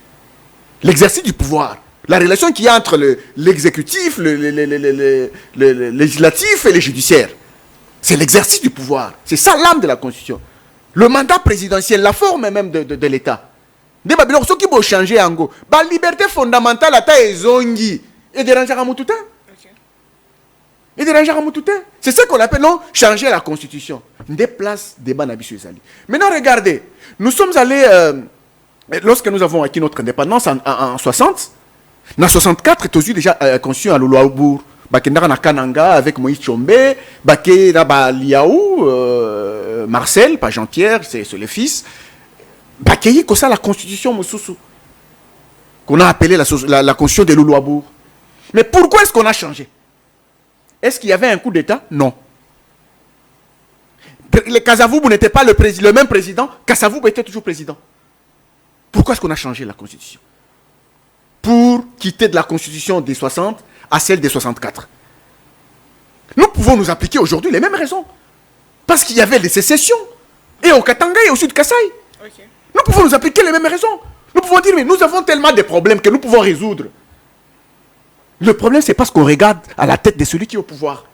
L'exercice du pouvoir. La relation qu'il y a entre l'exécutif, le législatif et le judiciaire. C'est l'exercice du pouvoir. C'est ça l'âme de la Constitution. Le mandat présidentiel, la forme même de l'État. Des Babylons, ceux qui vont changer en go. La liberté fondamentale, est zongi. Et déranger à tout et déranger à tout. C'est ce qu'on appelle non changer la Constitution. Des places, des banabis. Maintenant, regardez. Nous sommes allés, lorsque nous avons acquis notre indépendance en 60, en 64, tu as déjà conçu à Luluabour, na Kananga avec Moïse Tchombe, na Liaou, Marcel, pas Jean-Pierre, c'est le fils. Bakéyi, comme ça, la constitution Moussoussou, qu'on a appelée la constitution de Luluabour. Mais pourquoi est-ce qu'on a changé? Est-ce qu'il y avait un coup d'État? Non. Le Kasavubu n'était pas le même président, Kasavubu était toujours président. Pourquoi est-ce qu'on a changé la constitution? Pour quitter de la constitution des 60 à celle des 64. Nous pouvons nous appliquer aujourd'hui les mêmes raisons. Parce qu'il y avait des sécessions. Et au Katanga et au sud Kasaï. Okay. Nous pouvons nous appliquer les mêmes raisons. Nous pouvons dire, mais nous avons tellement de problèmes que nous pouvons résoudre. Le problème, c'est parce qu'on regarde à la tête de celui qui est au pouvoir.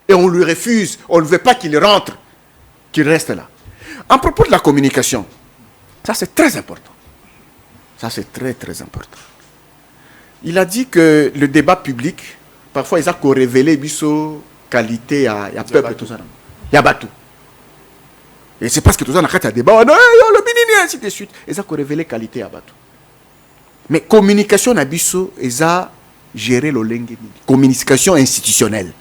Et on lui refuse. On ne veut pas qu'il rentre. Qu'il reste là. En propos de la communication, ça c'est très important. Ça c'est très très important. Il a dit que le débat public, parfois, ils ont révélé biso qualité à peuple tout ça. Il y a batou. Et c'est parce que tout ça, on a un débat, le bénini, ainsi de suite. Ils ont révélé qualité à batou. Mais communication à biso, ils ont géré le lengue. Communication institutionnelle.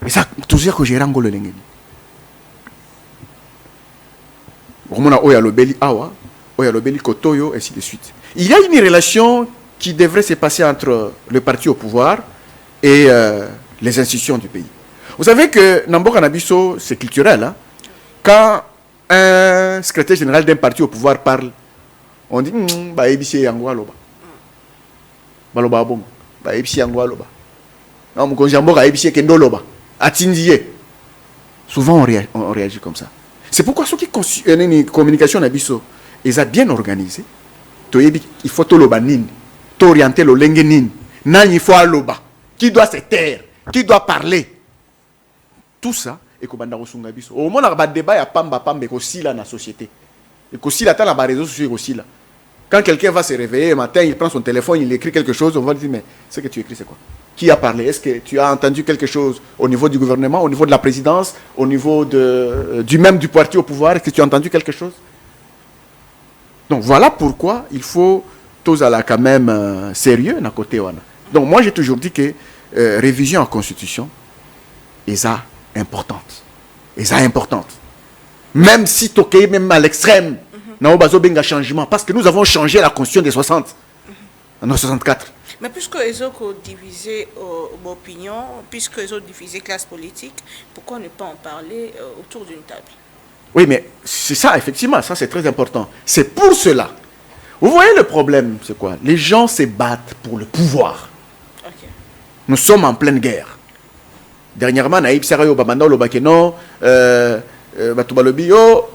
Et ça, tout ça que géré le lengue. On a oya lobeli awa, oya lobeli kotoyo, ainsi de suite. Il y a une relation qui devrait se passer entre le parti au pouvoir et les institutions du pays. Vous savez que Namboka Nabiso, c'est culturel. Hein? Quand un secrétaire général d'un parti au pouvoir parle, on dit bah ebisi yango aloba. Baloba bon. Bah ebisi yango aloba. Non mon konjamboka ebisi kendo loba. Atindiye. Souvent on réagit comme ça. C'est pourquoi ceux qui une communication Nabiso, ils ont bien organisé. Il faut tout loba nini. Orienter le lenguenin, nan il faut aloba, qui doit se taire, qui doit parler. Tout ça, et qu'on banda osunga biso. Au moins, on a un débat, il y a pamba aussi là dans la société. Et aussi là, dans la réseau social aussi là. Quand quelqu'un va se réveiller le matin, il prend son téléphone, il écrit quelque chose, on va lui dire, mais ce que tu écris, c'est quoi? Qui a parlé? Est-ce que tu as entendu quelque chose au niveau du gouvernement, au niveau de la présidence, au niveau du parti au pouvoir? Est-ce que tu as entendu quelque chose? Donc voilà pourquoi il faut tous à la quand même sérieux d'un côté. Donc moi j'ai toujours dit que révision en constitution est importante. Même si tu es même à l'extrême, n'a pas besoin changement parce que nous avons changé la constitution des 60 en 64. Mais puisque ils ont divisé l'opinion, puisque ils ont divisé classe politique, pourquoi ne pas en parler autour d'une table? Oui, mais c'est ça, effectivement, ça c'est très important. C'est pour cela. Vous voyez le problème, c'est quoi? Les gens se battent pour le pouvoir. Okay. Nous sommes en pleine guerre. Dernièrement, Naïb Sarayo Babanda Lobakeno, Batubalobio,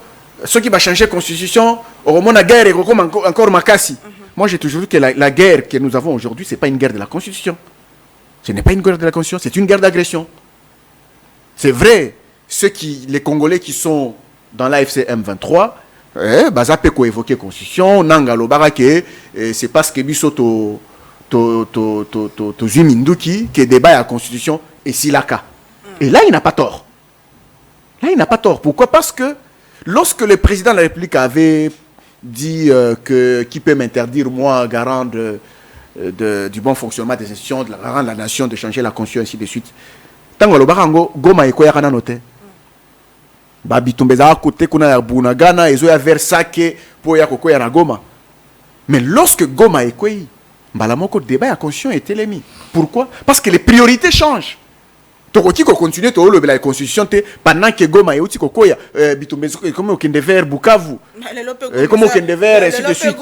ceux qui vont changer la constitution, auront la guerre et encore Makassi. Moi, j'ai toujours dit que la guerre que nous avons aujourd'hui, ce n'est pas une guerre de la constitution. Ce n'est pas une guerre de la constitution, c'est une guerre d'agression. C'est vrai, les Congolais qui sont dans l'AFC M23, baza peko évoquer constitution nangalo barake c'est parce que biso to zuminduki que débat à la constitution et silaka. Et là il n'a pas tort. Pourquoi? Parce que lorsque le président de la République avait dit que qui peut m'interdire moi garant du bon fonctionnement des institutions, de la garant de la nation de changer la constitution ainsi de suite. Tangalo barango goma ekoya kana note. Bitumba à côté kuna ya Bunagana ezo ya Versake pour ya koko ya na Goma. Mais lorsque Goma est quoi, Mbalamoko débat à constitution est élémi. Pourquoi? Parce que les priorités changent. Tokoti ko continuer to le la constitution pendant que Goma est aussi koko ya Bitumba comme au Kendever Bukavu. Comme au Kendever ainsi de suite.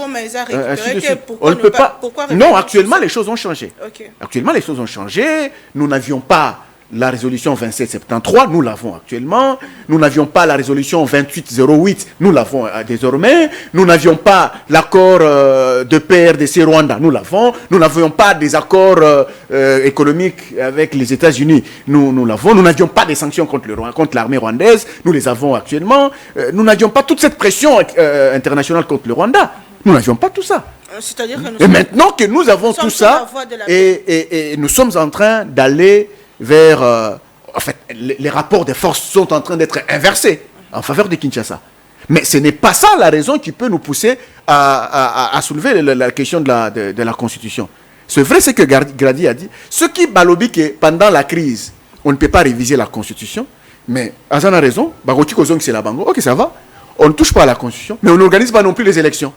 On ne peut pas. Non, actuellement les choses ont changé. Actuellement les choses ont changé. Nous n'avions pas la résolution 2773, nous l'avons actuellement. Nous n'avions pas la résolution 2808, nous l'avons désormais. Nous n'avions pas l'accord de paix RDC-Rwanda, nous l'avons. Nous n'avions pas des accords économiques avec les États-Unis, nous l'avons. Nous n'avions pas des sanctions contre l'armée rwandaise, nous les avons actuellement. Nous n'avions pas toute cette pression internationale contre le Rwanda. Nous n'avions pas tout ça. C'est-à-dire que et maintenant que nous avons tout ça, et nous sommes en train d'aller vers... en fait, les rapports de force sont en train d'être inversés en faveur de Kinshasa. Mais ce n'est pas ça la raison qui peut nous pousser à soulever la question de la Constitution. C'est vrai ce que Grady a dit. Ce qui balobi que pendant la crise, on ne peut pas réviser la Constitution, mais Azan a raison, Baroti Kozong c'est la bango, ok ça va, on ne touche pas à la Constitution, mais on n'organise pas non plus les élections.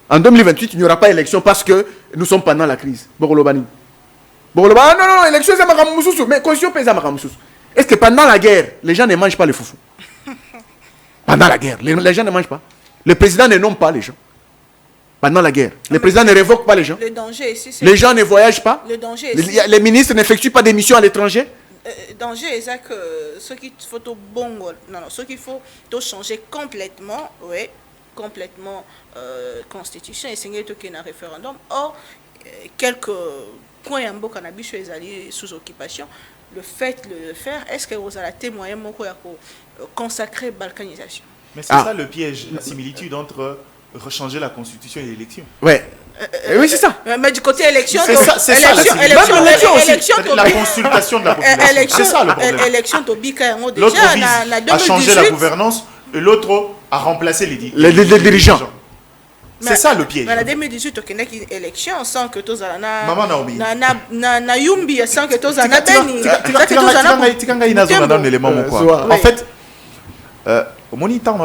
En 2028, il n'y aura pas d'élection parce que nous sommes pendant la crise. Borolobani. Ah non, élection c'est Makamoussou, mais constitution pèse à Makamoussou. Est-ce que pendant la guerre, les gens ne mangent pas le foufou? Pendant la guerre, les gens ne mangent pas. Le président ne nomme pas les gens. Pendant la guerre, le président ne révoque pas les gens. Le danger ici, c'est... Les gens ne voyagent pas. Le danger ici... Les ministres n'effectuent pas des missions à l'étranger. Danger, c'est que ce qu'il faut tout bon, non, ce qu'il faut tout changer complètement, oui, complètement constitution et c'est tout qui est un référendum. Or, quelques points en bas cannabis sont allés sous occupation. Le fait de le faire, est-ce que vous avez témoigné pour consacrer la balkanisation? Mais c'est ça le piège, la similitude entre rechanger la constitution et l'élection. Ouais. Oui, c'est ça. Mais du côté élection, c'est ça la consultation de la population. C'est ça le problème. L'autre vise à changer la gouvernance et l'autre à remplacer les dirigeants. C'est ça le piège. Mais en 2018, il y a une élection sans que tous en Maman Naomi. Na Yumbi sans que tous en En fait, au moniteur,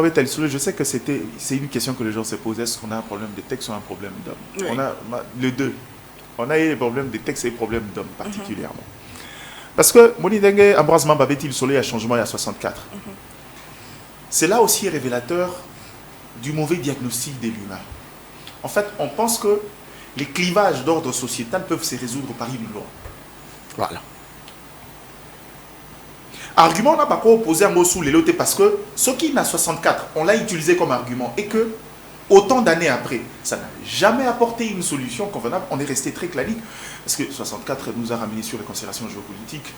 je sais que c'est une question que les gens se posent. Est-ce qu'on a un problème de texte ou un problème d'homme? On a les deux. On a eu des problèmes de texte et des problèmes d'homme particulièrement. Parce que Moni Dengue, Ambroise Mambabeti, le soleil a changement il y a 64. C'est là aussi révélateur du mauvais diagnostic de l'humain. En fait, on pense que les clivages d'ordre sociétal peuvent se résoudre par une loi. Voilà. Argument, on n'a pas opposé un mot sous les lotés parce que ce qui n'a 64, on l'a utilisé comme argument et que autant d'années après, ça n'a jamais apporté une solution convenable. On est resté très clanique parce que 64 nous a ramené sur les considérations géopolitiques.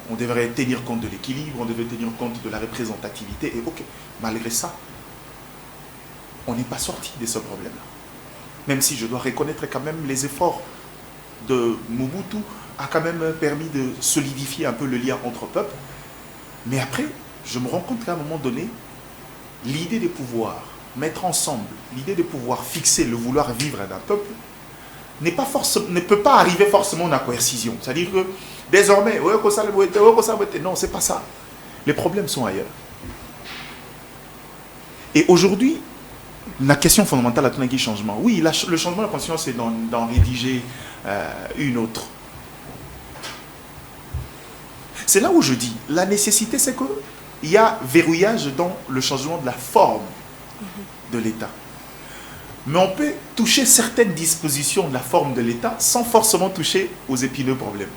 On devrait tenir compte de l'équilibre, on devait tenir compte de la représentativité et ok, malgré ça, on n'est pas sorti de ce problème-là. Même si je dois reconnaître quand même les efforts de Mobutu a quand même permis de solidifier un peu le lien entre peuples. Mais après, je me rends compte qu'à un moment donné, l'idée de pouvoir mettre ensemble, l'idée de pouvoir fixer le vouloir vivre d'un peuple ne peut pas arriver forcément à la coercition. C'est-à-dire que désormais, non, c'est pas ça. Les problèmes sont ailleurs. Et aujourd'hui, la question fondamentale à tout un changement. Oui, le changement de la constitution, c'est d'en rédiger une autre. C'est là où je dis, la nécessité, c'est qu'il y a verrouillage dans le changement de la forme de l'État. Mais on peut toucher certaines dispositions de la forme de l'État sans forcément toucher aux épineux problèmes.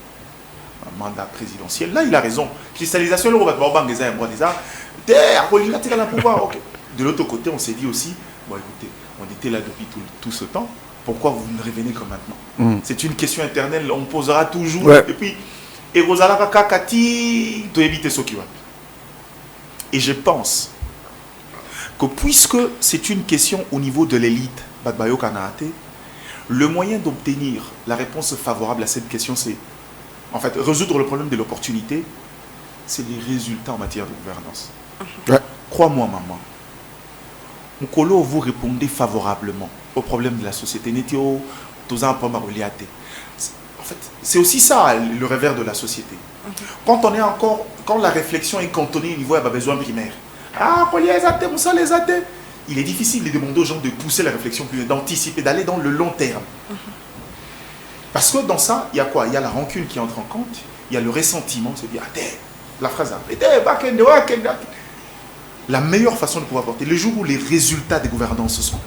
Un mandat présidentiel, là il a raison. Cristallisation, de l'autre côté, on s'est dit aussi, bon écoutez, on était là depuis tout ce temps, pourquoi vous ne revenez que maintenant? C'est une question éternelle, on posera toujours. Ouais. Et puis, et je pense que puisque c'est une question au niveau de l'élite, le moyen d'obtenir la réponse favorable à cette question, c'est en fait résoudre le problème de l'opportunité, c'est les résultats en matière de gouvernance. Ouais. Crois-moi, maman. Mukolo, vous répondez favorablement au problème de la société. En fait, c'est aussi ça le revers de la société. Quand la réflexion est cantonnée au niveau de besoin primaire, Ah, les athées, ça les athées. Il est difficile de demander aux gens de pousser la réflexion plus, d'anticiper, d'aller dans le long terme. Parce que dans ça, il y a quoi? Il y a la rancune qui entre en compte, il y a le ressentiment, c'est dire, la phrase, la meilleure façon de pouvoir porter, le jour où les résultats des gouvernances sont,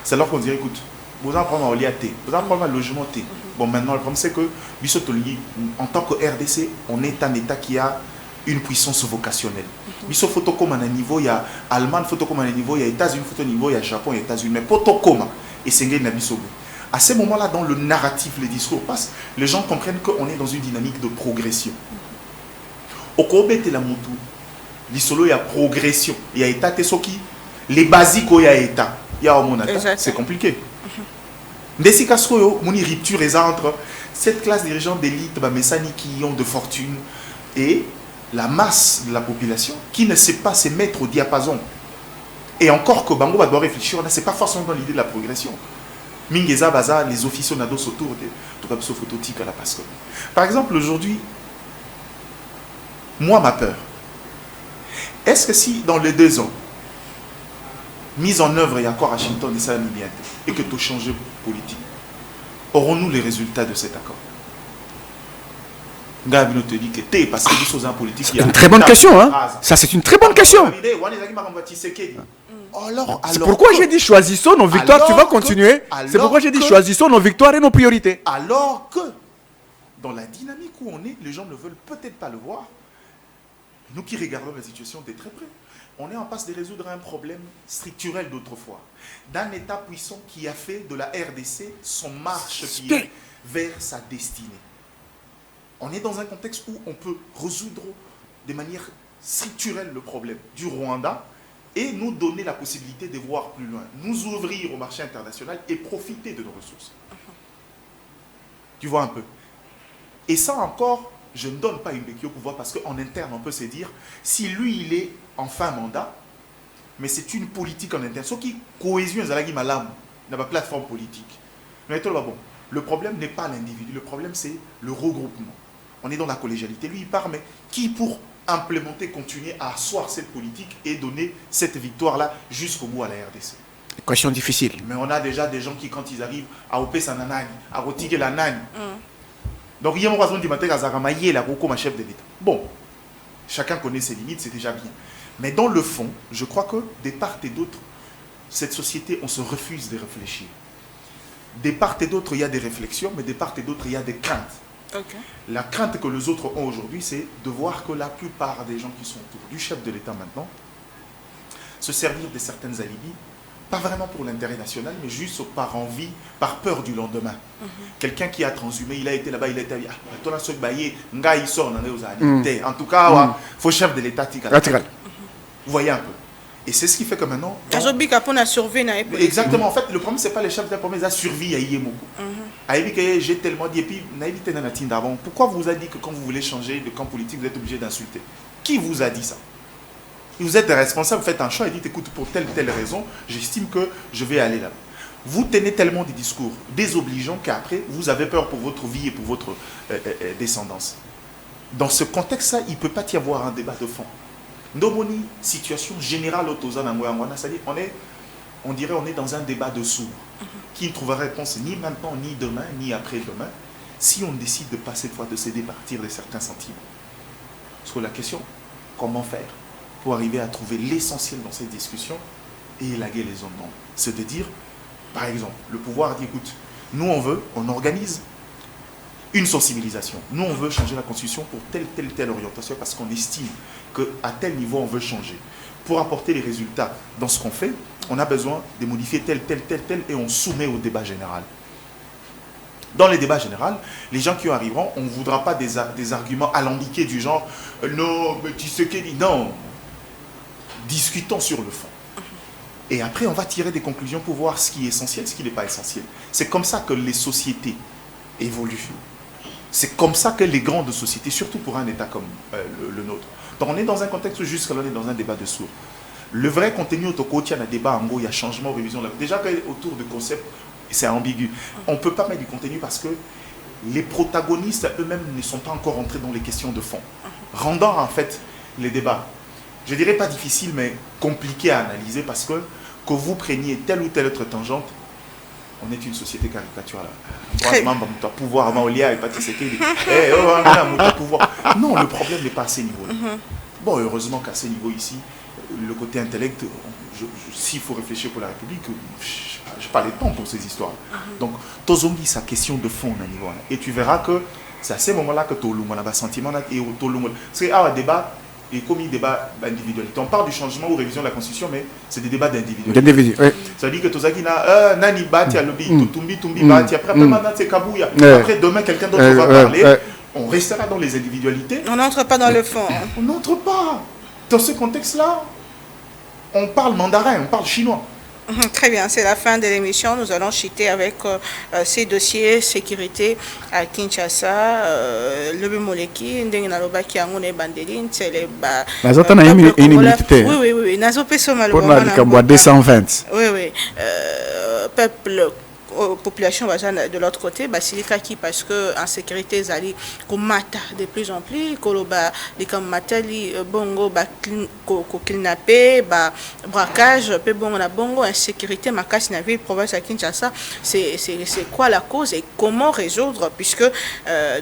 c'est alors qu'on dirait, écoute, vous avez un problème à Oliaté, vous avez un problème à logement T. Bon, maintenant, le problème, c'est que, en tant que RDC, on est un État qui a une puissance vocationnelle. Biso photocom à un niveau, il y a Allemagne photocom à un niveau, il y a États-Unis photo niveau, il y a Japon, il y a États-Unis, mais photocom et c'est un nabisobo. À ce moment-là, dans le narratif, les discours passent, les gens comprennent qu'on est dans une dynamique de progression. Au Kobe et la Moutou, l'isolo, il y a progression. Il y a État, les basiques, il y a État. Il y a Omonata. C'est compliqué. Dès que il y a rupture entre cette classe dirigeante d'élite, qui ont de fortune, et la masse de la population qui ne sait pas se mettre au diapason. Et encore que Bango doit réfléchir, ce n'est pas forcément dans l'idée de la progression. Mingeza Baza, les officiaux nados autour de tout phototique à la Pasco. Par exemple, aujourd'hui, moi, ma peur, est-ce que si dans les 2 ans, mise en œuvre et accord à Washington et ça bien, et que tout change politique, aurons-nous les résultats de cet accord? C'est une très bonne question, hein? Ça, c'est une très bonne question. C'est pourquoi j'ai dit choisissons nos victoires. Tu vas continuer. C'est pourquoi j'ai dit choisissons nos victoires et nos priorités. Alors que, dans la dynamique où on est, les gens ne veulent peut-être pas le voir. Nous qui regardons la situation de très près, on est en passe de résoudre un problème structurel d'autrefois. D'un État puissant qui a fait de la RDC son marche-pied vers sa destinée. On est dans un contexte où on peut résoudre de manière structurelle le problème du Rwanda et nous donner la possibilité de voir plus loin, nous ouvrir au marché international et profiter de nos ressources. Tu vois un peu. Et ça encore, je ne donne pas une béquille au pouvoir parce qu'en interne, on peut se dire, si lui, il est en fin mandat, mais c'est une politique en interne. Ce qui cohésion, c'est la plateforme politique. Mais bon, le problème n'est pas l'individu, le problème c'est le regroupement. On est dans la collégialité. Lui, il part, mais qui pour implémenter, continuer à asseoir cette politique et donner cette victoire-là jusqu'au bout à la RDC? Question difficile. Mais on a déjà des gens qui, quand ils arrivent à Opé Sananani, à Rotiguer la Nani. Donc, il y a un raison du matin à Zaramaye, la Roko, ma chef de l'État. Bon, chacun connaît ses limites, c'est déjà bien. Mais dans le fond, je crois que des part et d'autre, cette société, on se refuse de réfléchir. Des part et d'autre, il y a des réflexions, mais des part et d'autre, il y a des craintes. Okay. La crainte que les autres ont aujourd'hui, c'est de voir que la plupart des gens qui sont autour du chef de l'État maintenant se servir de certaines alibis, pas vraiment pour l'intérêt national, mais juste par envie, par peur du lendemain. Quelqu'un qui a transhumé, il a été là-bas, il a été en tout cas, il faut chef de l'État. Vous voyez un peu. Et c'est ce qui fait que maintenant... Exactement. En fait, le problème, ce n'est pas les chefs d'État, le problème, c'est la survie à Yémoko. J'ai tellement dit, et puis, pourquoi vous a dit que quand vous voulez changer de camp politique, vous êtes obligé d'insulter? Qui vous a dit ça? Vous êtes responsable, vous faites un choix et dites, écoute, pour telle raison, j'estime que je vais aller là. Vous tenez tellement des discours désobligeants qu'après, vous avez peur pour votre vie et pour votre descendance. Dans ce contexte-là, il ne peut pas y avoir un débat de fond. Nomoni, situation générale au Tozana Mouangwana, c'est-à-dire on dirait on est dans un débat de sourds qui ne trouvera réponse ni maintenant, ni demain, ni après-demain, si on décide de pas cette fois de se départir de certains sentiments. Parce que la question, comment faire pour arriver à trouver l'essentiel dans cette discussion et élaguer les zones d'ombre? C'est de dire, par exemple, le pouvoir dit, écoute, nous on organise une sensibilisation. Nous, on veut changer la Constitution pour telle orientation parce qu'on estime qu'à tel niveau, on veut changer. Pour apporter les résultats dans ce qu'on fait, on a besoin de modifier tel, et on soumet au débat général. Dans les débats généraux, les gens qui arriveront, on ne voudra pas des arguments alambiqués du genre « Non, mais tu sais qu'il dit non ». Discutons sur le fond. Et après, on va tirer des conclusions pour voir ce qui est essentiel, ce qui n'est pas essentiel. C'est comme ça que les sociétés évoluent. C'est comme ça que les grandes sociétés, surtout pour un État comme le nôtre. Donc on est dans un contexte où jusqu'à là, on est dans un débat de sourds. Le vrai contenu autour, il y a un débat en gros, il y a changement, révision. Déjà autour du concept, c'est ambigu. On ne peut pas mettre du contenu parce que les protagonistes eux-mêmes ne sont pas encore entrés dans les questions de fond. Rendant en fait les débats je dirais pas difficile, mais compliqué à analyser parce que vous preniez telle ou telle autre tangente, on est une société caricaturale. Pouvoir avant Olia et pas pouvoir. Non, le problème n'est pas à ce niveau-là. Bon, heureusement qu'à ce niveau ici, le côté intellect, s'il faut réfléchir pour la République, je n'ai pas le temps pour ces histoires. Donc, Tozongi, sa question de fond à niveau. Et tu verras que c'est à ce moment-là que Toluma a sentiment et Toluma. C'est un débat. Et comme il débat d'individualité. On parle du changement ou révision de la Constitution, mais c'est des débats d'individualité. Ça veut dire que Tozaki n'a Nani Bati à lobby, Tumbi Bati, après c'est Kabouya. Après demain quelqu'un d'autre va parler. On restera dans les individualités. On n'entre pas dans le fond. On n'entre pas. Dans ce contexte-là, on parle mandarin, on parle chinois. Très bien, c'est la fin de l'émission. Nous allons chuter avec ces dossiers sécurité à Kinshasa. Le Bemoleki, Ndengenalobaki, Angone Bandeline, c'est les oui. Nazo Peso Malobama. Pour la 220. Oui. Peuple. Population de l'autre côté, Basilikaki parce que en sécurité zali komata de plus en plus koloba les kamatali bongo ko kidnappé braquage pe bongo na bongo insécurité makasi na ville province à Kinshasa, c'est quoi la cause et comment résoudre puisque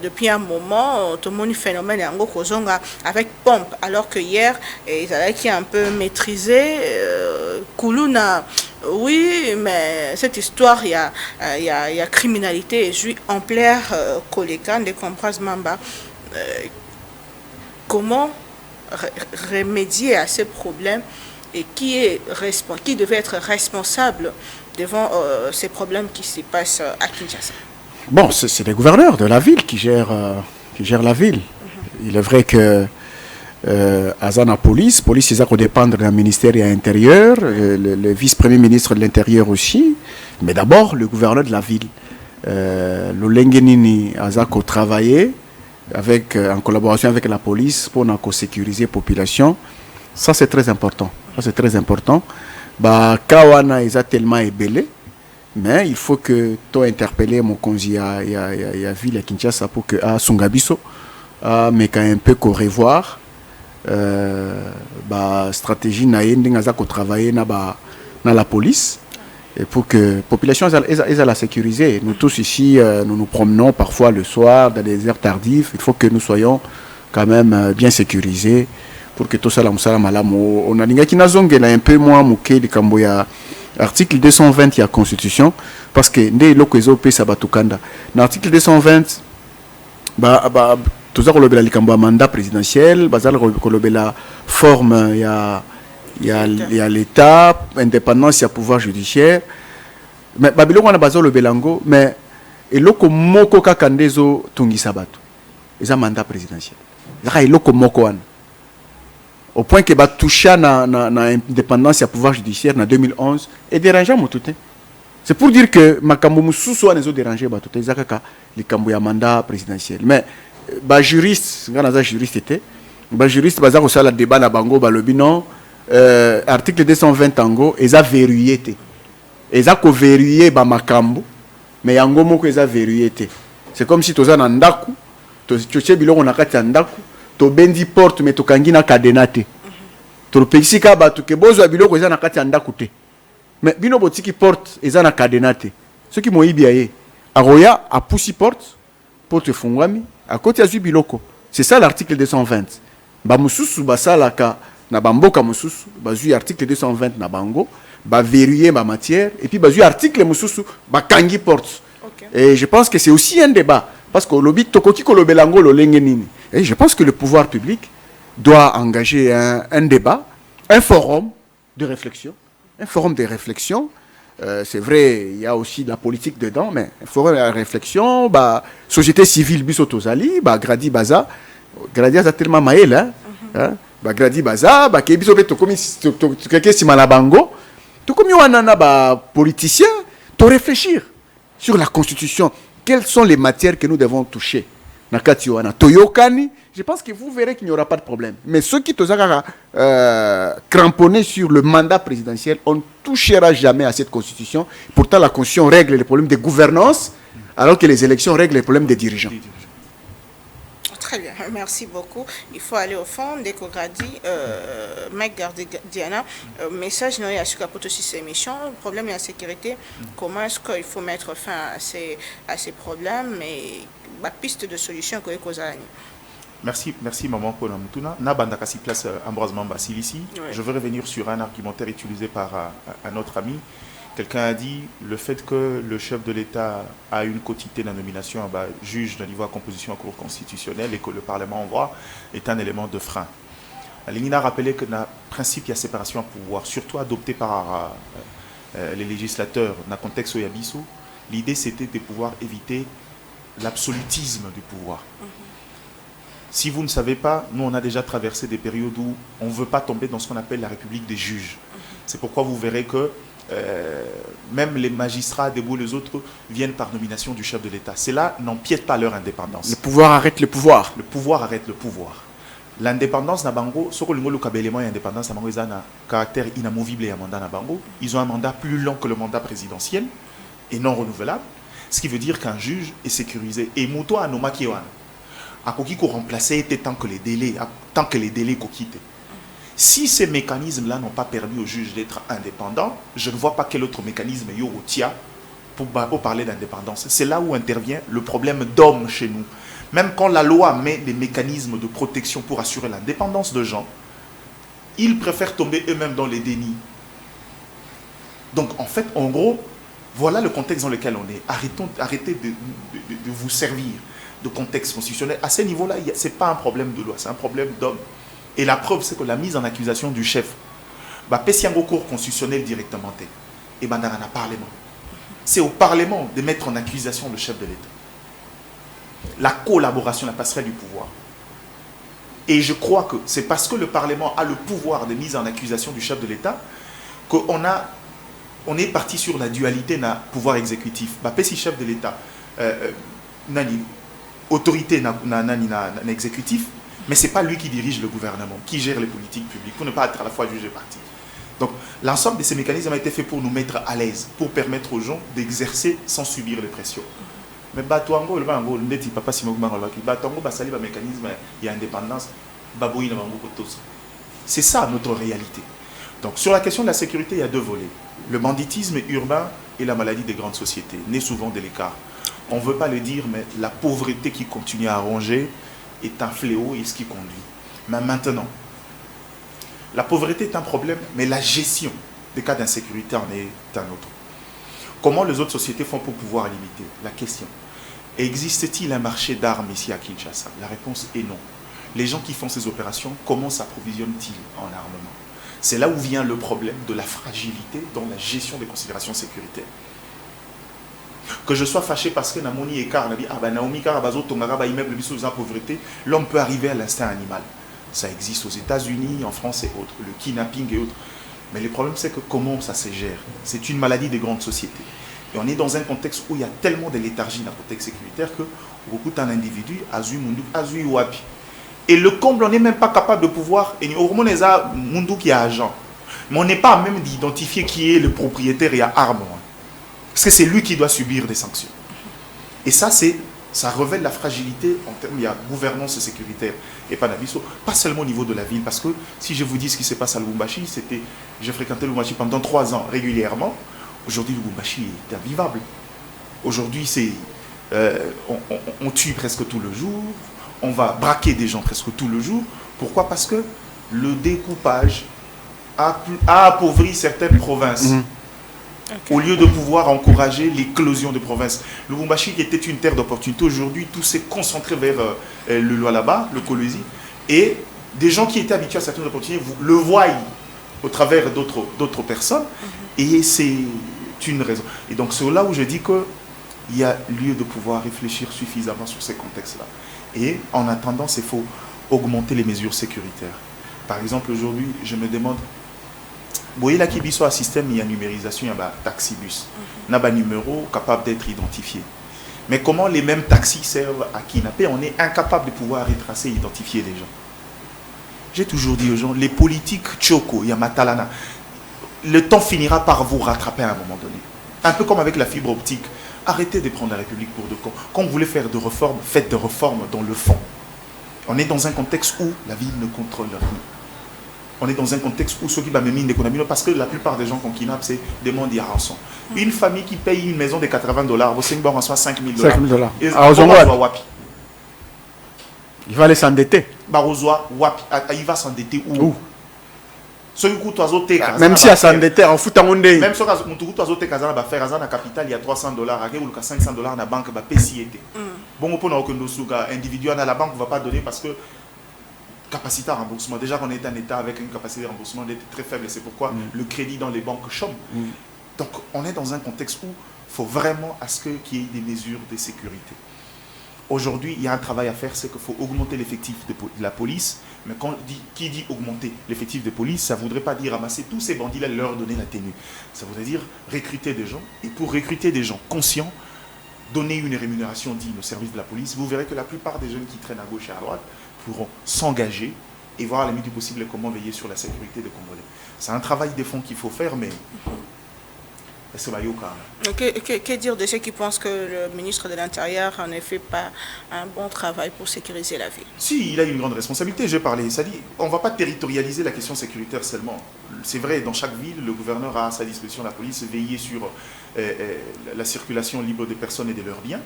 depuis un moment tout le monde phénomène yango kozonga avec pompe alors que hier ils avaient qui un peu maîtrisé Kuluna. Oui, mais cette histoire, il y a criminalité et joue en plein collégan de Compras Mamba. Comment remédier à ces problèmes et qui devait être responsable devant ces problèmes qui se passent à Kinshasa? Bon, c'est les gouverneurs de la ville qui gèrent la ville. Il est vrai que Azana police ils ont dépendre d'un ministère de l'Intérieur, le vice-premier ministre de l'Intérieur aussi, mais d'abord le gouverneur de la ville. L'Olengenini Azako travaillé en collaboration avec la police pour sécuriser la population. Ça c'est très important. Kawana ils ont tellement ébellé, mais il faut que tu interpellé mon conseiller à ville à Kinshasa pour que Sungabiso mais quand un peu qu'on revoir. Stratégie naïndengaza ko travailler na la police et pour que la population ait la sécuriser. Nous tous ici nous nous promenons parfois le soir dans des heures tardives. Il faut que nous soyons quand même bien sécurisés pour que tout ça malamo on a l'ingaki nazongela un peu moins muké de Kamboya article 220 de la Constitution parce que ndé lokozo pe sabatukanda dans l'article 220 tout ça, le mandat présidentiel, la forme, il y a l'État, indépendance, il y a pouvoir judiciaire. Mais Babylone, on a besoin le Belango, mais il y a moko kakandezo tungi sabato. Il y a mandat présidentiel. Il y a moko au point que toucher na indépendance, il y a pouvoir judiciaire en 2011 et dérangeant mon tout. C'est pour dire que makambo mususu soit les dérangé tout ça les kambo ya mandat présidentiel. Mais juriste, juriste baza ko sala débat na bango balobi non article 220 tango eza verrouillé té. Eza ko verrouillé ba makambo mais yango moko eza verrouillé té. C'est comme si toza na ndaku, to tché biloko na kati ya ndaku, to bendi porte mais to kangi na cadenas té. To pexika ba to ke bozo biloko eza na kati ya ndaku té. Mais bino botiki porte eza na cadenas té. Ce qui moyibi aye. Aroya a poussi porte fungwami. À côté de biloko, c'est ça l'article 220. Ba mususu basalaka na bamboka mususu, bazu article 220 na bango, ba verrouiller ma matière et puis bazu article mususu ba kangi porte. Okay. Et je pense que c'est aussi un débat parce que lobi tokoki ko lobelango lo lengenini. Et je pense que le pouvoir public doit engager un débat, un forum de réflexion, c'est vrai, il y a aussi de la politique dedans, mais il faut la réflexion, société civile, bisotozali, Gradi Baza, Gradi a tellement maël, Gradi Baza, Kebiso Beto, comme quelqu'un si malabango, tout comme on a politicien, de réfléchir sur la Constitution, quelles sont les matières que nous devons toucher. Nakatiwana, Toyokani, je pense que vous verrez qu'il n'y aura pas de problème. Mais ceux qui sont cramponnés sur le mandat présidentiel, on ne touchera jamais à cette constitution. Pourtant, la constitution règle les problèmes de gouvernance, alors que les élections règlent les problèmes des dirigeants. Très bien, merci beaucoup. Il faut aller au fond, dès qu'on a dit, Mike Gardiana, message non, il y a ce pour aussi ces émissions, problème de la sécurité, comment est-ce qu'il faut mettre fin à ces problèmes et la piste de solution que vous avez. Merci Maman Pona Mutuna. Nabanda Kasi place Ambroise Mamba ici. Je veux revenir sur un argumentaire utilisé par un autre ami. Quelqu'un a dit le fait que le chef de l'État a une quotité de la nomination juge de niveau à composition en cour constitutionnelle et que le Parlement envoie est un élément de frein. Lénine a rappelé que dans le principe il y a séparation de pouvoir, surtout adopté par les législateurs dans le contexte où Yabiso, l'idée c'était de pouvoir éviter l'absolutisme du pouvoir. Si vous ne savez pas, nous on a déjà traversé des périodes où on ne veut pas tomber dans ce qu'on appelle la République des juges. C'est pourquoi vous verrez que même les magistrats, debout les autres, viennent par nomination du chef de l'État. Cela n'empiète pas leur indépendance. Le pouvoir arrête le pouvoir. Le pouvoir arrête le pouvoir. L'indépendance na bango, ce que le kabelema et indépendance na bango, ils ont un caractère inamovible et un mandat na bango. Ils ont un mandat plus long que le mandat présidentiel et non renouvelable. Ce qui veut dire qu'un juge est sécurisé. Et Mouto Anoma Kiwan, à Koki ko remplacer tant que les délais quittent. Si ces mécanismes-là n'ont pas permis au juge d'être indépendant, je ne vois pas quel autre mécanisme il y a pour parler d'indépendance. C'est là où intervient le problème d'homme chez nous. Même quand la loi met des mécanismes de protection pour assurer l'indépendance de gens, ils préfèrent tomber eux-mêmes dans les dénis. Donc en fait, en gros, voilà le contexte dans lequel on est. Arrêtez de vous servir de contexte constitutionnel. À ce niveau-là, ce n'est pas un problème de loi, c'est un problème d'homme. Et la preuve, c'est que la mise en accusation du chef, Pessiango cour constitutionnel directement, et dans un parlement. C'est au Parlement de mettre en accusation le chef de l'État. La collaboration, la passerelle du pouvoir. Et je crois que c'est parce que le Parlement a le pouvoir de mise en accusation du chef de l'État qu'on est parti sur la dualité d'un pouvoir exécutif. Si chef de l'État, autorité n'a exécutif, mais ce n'est pas lui qui dirige le gouvernement, qui gère les politiques publiques, pour ne pas être à la fois juge et parti. Donc, l'ensemble de ces mécanismes a été fait pour nous mettre à l'aise, pour permettre aux gens d'exercer sans subir les pressions. Mais Batuango, le Bango, le Ndeti, Papa Simon Bango, Batuango, Basali, le mécanisme, il y a indépendance, Baboui, le Bango, Kotos. C'est ça notre réalité. Donc, sur la question de la sécurité, il y a deux volets. Le banditisme urbain et la maladie des grandes sociétés, nés souvent de l'écart. On ne veut pas le dire, mais la pauvreté qui continue à ronger est un fléau et ce qui conduit. Mais maintenant, la pauvreté est un problème, mais la gestion des cas d'insécurité en est un autre. Comment les autres sociétés font pour pouvoir limiter? La question. Existe-t-il un marché d'armes ici à Kinshasa? La réponse est non. Les gens qui font ces opérations, comment s'approvisionnent-ils en armement? C'est là où vient le problème de la fragilité dans la gestion des considérations sécuritaires. Que je sois fâché parce que Namoni et Car, Naomi Karabazo, Tongaraba, immeuble, la pauvreté, l'homme peut arriver à l'instinct animal. Ça existe aux États-Unis, en France et autres, le kidnapping et autres. Mais le problème, c'est que comment ça se gère? C'est une maladie des grandes sociétés. Et on est dans un contexte où il y a tellement de léthargie dans le contexte sécuritaire que beaucoup d'un individu, Azui Mundu, Azui Wapi. Et le comble, on n'est même pas capable de pouvoir. Et au les Mundu qui a agent. Mais on n'est pas même d'identifier qui est le propriétaire et à arme. Parce que c'est lui qui doit subir des sanctions. Et ça, ça révèle la fragilité en termes de gouvernance sécuritaire et pas d'abisso, pas seulement au niveau de la ville. Parce que si je vous dis ce qui se passe à Lubumbashi, j'ai fréquenté Lubumbashi pendant 3 ans régulièrement. Aujourd'hui, Lubumbashi est invivable. Aujourd'hui, on tue presque tout le jour. On va braquer des gens presque tout le jour. Pourquoi? Parce que le découpage a appauvri certaines provinces. Okay. Au lieu de pouvoir encourager l'éclosion de provinces. Le Lubumbashi, qui était une terre d'opportunité, aujourd'hui, tout s'est concentré vers le Lualaba, le Kolwezi. Et des gens qui étaient habitués à certaines opportunités le voient au travers d'autres personnes. Et c'est une raison. Et donc, c'est là où je dis qu'il y a lieu de pouvoir réfléchir suffisamment sur ces contextes-là. Et en attendant, il faut augmenter les mesures sécuritaires. Par exemple, aujourd'hui, je me demande, vous voyez là qu'il y a un système, il y a numérisation, il y a un taxi-bus. Il y a un numéro capable d'être identifié. Mais comment les mêmes taxis servent à kidnapper? On est incapable de pouvoir retracer et identifier les gens. J'ai toujours dit aux gens, les politiques Tchoko, il y a Matalana, le temps finira par vous rattraper à un moment donné. Un peu comme avec la fibre optique. Arrêtez de prendre la République pour de con. Quand vous voulez faire de réformes, faites des réformes dans le fond. On est dans un contexte où la ville ne contrôle rien. On est dans un contexte où ceux qui va miner l'économie, parce que la plupart des gens qu'on kidnappe, c'est des mondes à rançon. Une famille qui paye une maison de $80, vous savez, on reçoit $5 000. Il va aller s'endetter. Il va s'endetter où? Même si à s'endetter, en fout à monde. Même si on a capital, il y a $300, $500 dans la banque, va payer. Bon, pour nous, individuel, la banque ne va pas donner parce que capacité à remboursement. Déjà qu'on est un État avec une capacité de remboursement très faible. C'est pourquoi le crédit dans les banques chôme. Donc, on est dans un contexte où il faut vraiment à ce qu'il y ait des mesures de sécurité. Aujourd'hui, il y a un travail à faire, c'est qu'il faut augmenter l'effectif de la police. Mais qui dit augmenter l'effectif de police, ça ne voudrait pas dire ramasser tous ces bandits-là et leur donner la tenue. Ça voudrait dire recruter des gens. Et pour recruter des gens conscients, donner une rémunération digne au service de la police, vous verrez que la plupart des jeunes qui traînent à gauche et à droite pourront s'engager et voir à la limite du possible comment veiller sur la sécurité des Congolais. C'est un travail de fond qu'il faut faire, mais... Que dire de ceux qui pensent que le ministre de l'Intérieur ne fait pas un bon travail pour sécuriser la ville? Si, il a une grande responsabilité, j'ai parlé. Ça dit, on ne va pas territorialiser la question sécuritaire seulement. C'est vrai, dans chaque ville, le gouverneur a à sa disposition la police, veiller sur la circulation libre des personnes et de leurs biens.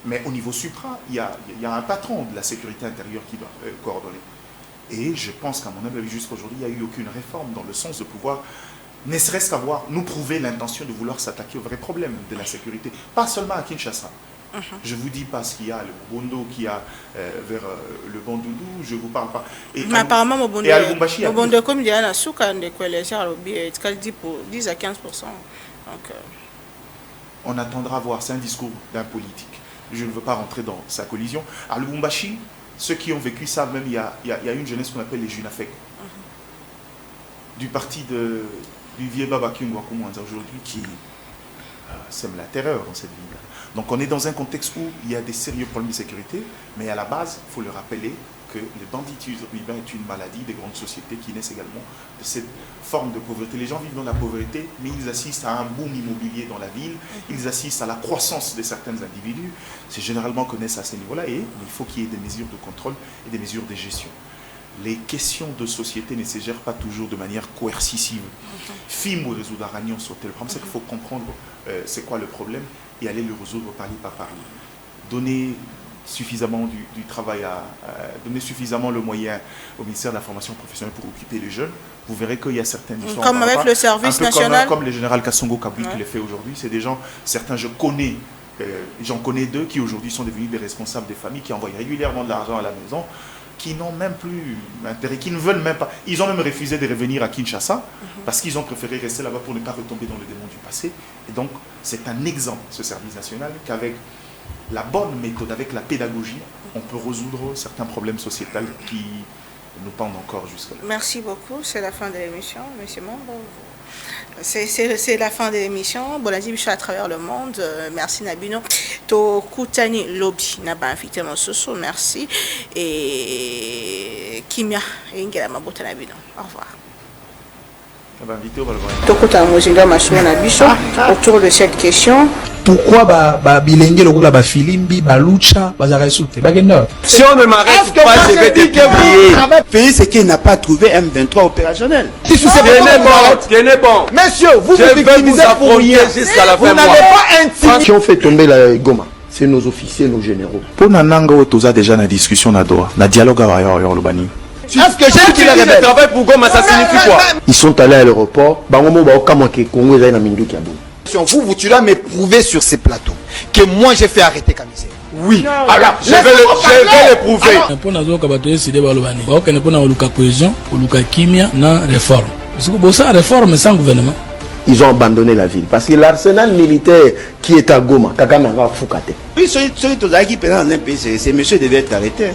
Mais au niveau supra, il y a un patron de la sécurité intérieure qui doit coordonner. Et je pense qu'à mon avis, jusqu'à aujourd'hui, il n'y a eu aucune réforme dans le sens de pouvoir... ne serait-ce qu'avoir nous prouver l'intention de vouloir s'attaquer au vrai problème de la sécurité. Pas seulement à Kinshasa. Je ne vous dis pas ce qu'il y a, le Bondo qui a vers le Bandoudou, je ne vous parle pas. Mais apparemment, au Bondo, comme il y a un souka de coalition, il dit pour 10 à 15%. Donc, on attendra voir, c'est un discours d'un politique. Je ne veux pas rentrer dans sa collision. À Lubumbashi, ceux qui ont vécu ça, même il y a une jeunesse qu'on appelle les Junafek. Du parti du vieux Baba Kingwakumwanza aujourd'hui qui sème la terreur dans cette ville. Donc on est dans un contexte où il y a des sérieux problèmes de sécurité, mais à la base, il faut le rappeler que le banditisme urbain est une maladie des grandes sociétés qui naissent également de cette forme de pauvreté. Les gens vivent dans la pauvreté, mais ils assistent à un boom immobilier dans la ville, ils assistent à la croissance de certains individus. C'est généralement qu'on est à ce niveau-là et il faut qu'il y ait des mesures de contrôle et des mesures de gestion. Les questions de société ne se gèrent pas toujours de manière coercitive. Film ou résoudre à Ragnon sauter. Le problème, c'est qu'il faut comprendre c'est quoi le problème et aller le résoudre par parler. Donner suffisamment du travail donner suffisamment le moyen au ministère de la formation professionnelle pour occuper les jeunes. Vous verrez qu'il y a certaines histoires. Comme avec le service national. Comme le général Kassongo Kabui qui le fait aujourd'hui. C'est des gens, certains j'en connais deux qui aujourd'hui sont devenus des responsables des familles qui envoient régulièrement de l'argent à la maison, qui n'ont même plus intérêt, qui ne veulent même pas. Ils ont même refusé de revenir à Kinshasa parce qu'ils ont préféré rester là-bas pour ne pas retomber dans le démon du passé. Et donc, c'est un exemple, ce service national, qu'avec la bonne méthode, avec la pédagogie, on peut résoudre certains problèmes sociétals qui nous pendent encore jusque-là. Merci beaucoup. C'est la fin de l'émission, monsieur Mambo. C'est la fin de l'émission. Bolandi Bichon à travers le monde. Merci Nabino. To Koutani Lobby Naba invité mon soso. Merci. Et Kimia et Ingela Mabota Nabino. Au revoir. Autour de cette question. Pourquoi bilenge lokola ba filimbi ba lucha ba zaresoute bagenda? Si on ne m'arrête pas, je vais te publier. Pays c'est qu'il n'a pas trouvé M23 opérationnel. Tenez bon. Messieurs, vous je vais vous affronter jusqu'à la fin. Vous n'avez pas un qui ont fait tomber la Goma, c'est nos officiers, nos généraux. Pour Nananga Otoza déjà na discussion na Doha, na dialogue avec Yorubani. Est-ce que j'ai dit le travail pour Goma, ça signifie quoi? Ils sont allés à l'aéroport. Bangomo ba okamake Congo za na mindu kiabo. Vous tu dois me prouver sur ces plateaux que moi j'ai fait arrêter Kamisé. Oui. Alors, je vais le prouver. Pour nous autres, décider balobani. Ok, ne pour nous luka cohésion, luka kimia na réforme. Parce que bossa réforme sans gouvernement. Ils ont abandonné la ville parce que l'arsenal militaire qui est à Goma, Kagame va Fukate. Oui, celui qui est dans un pays, ces messieurs devaient être arrêtés.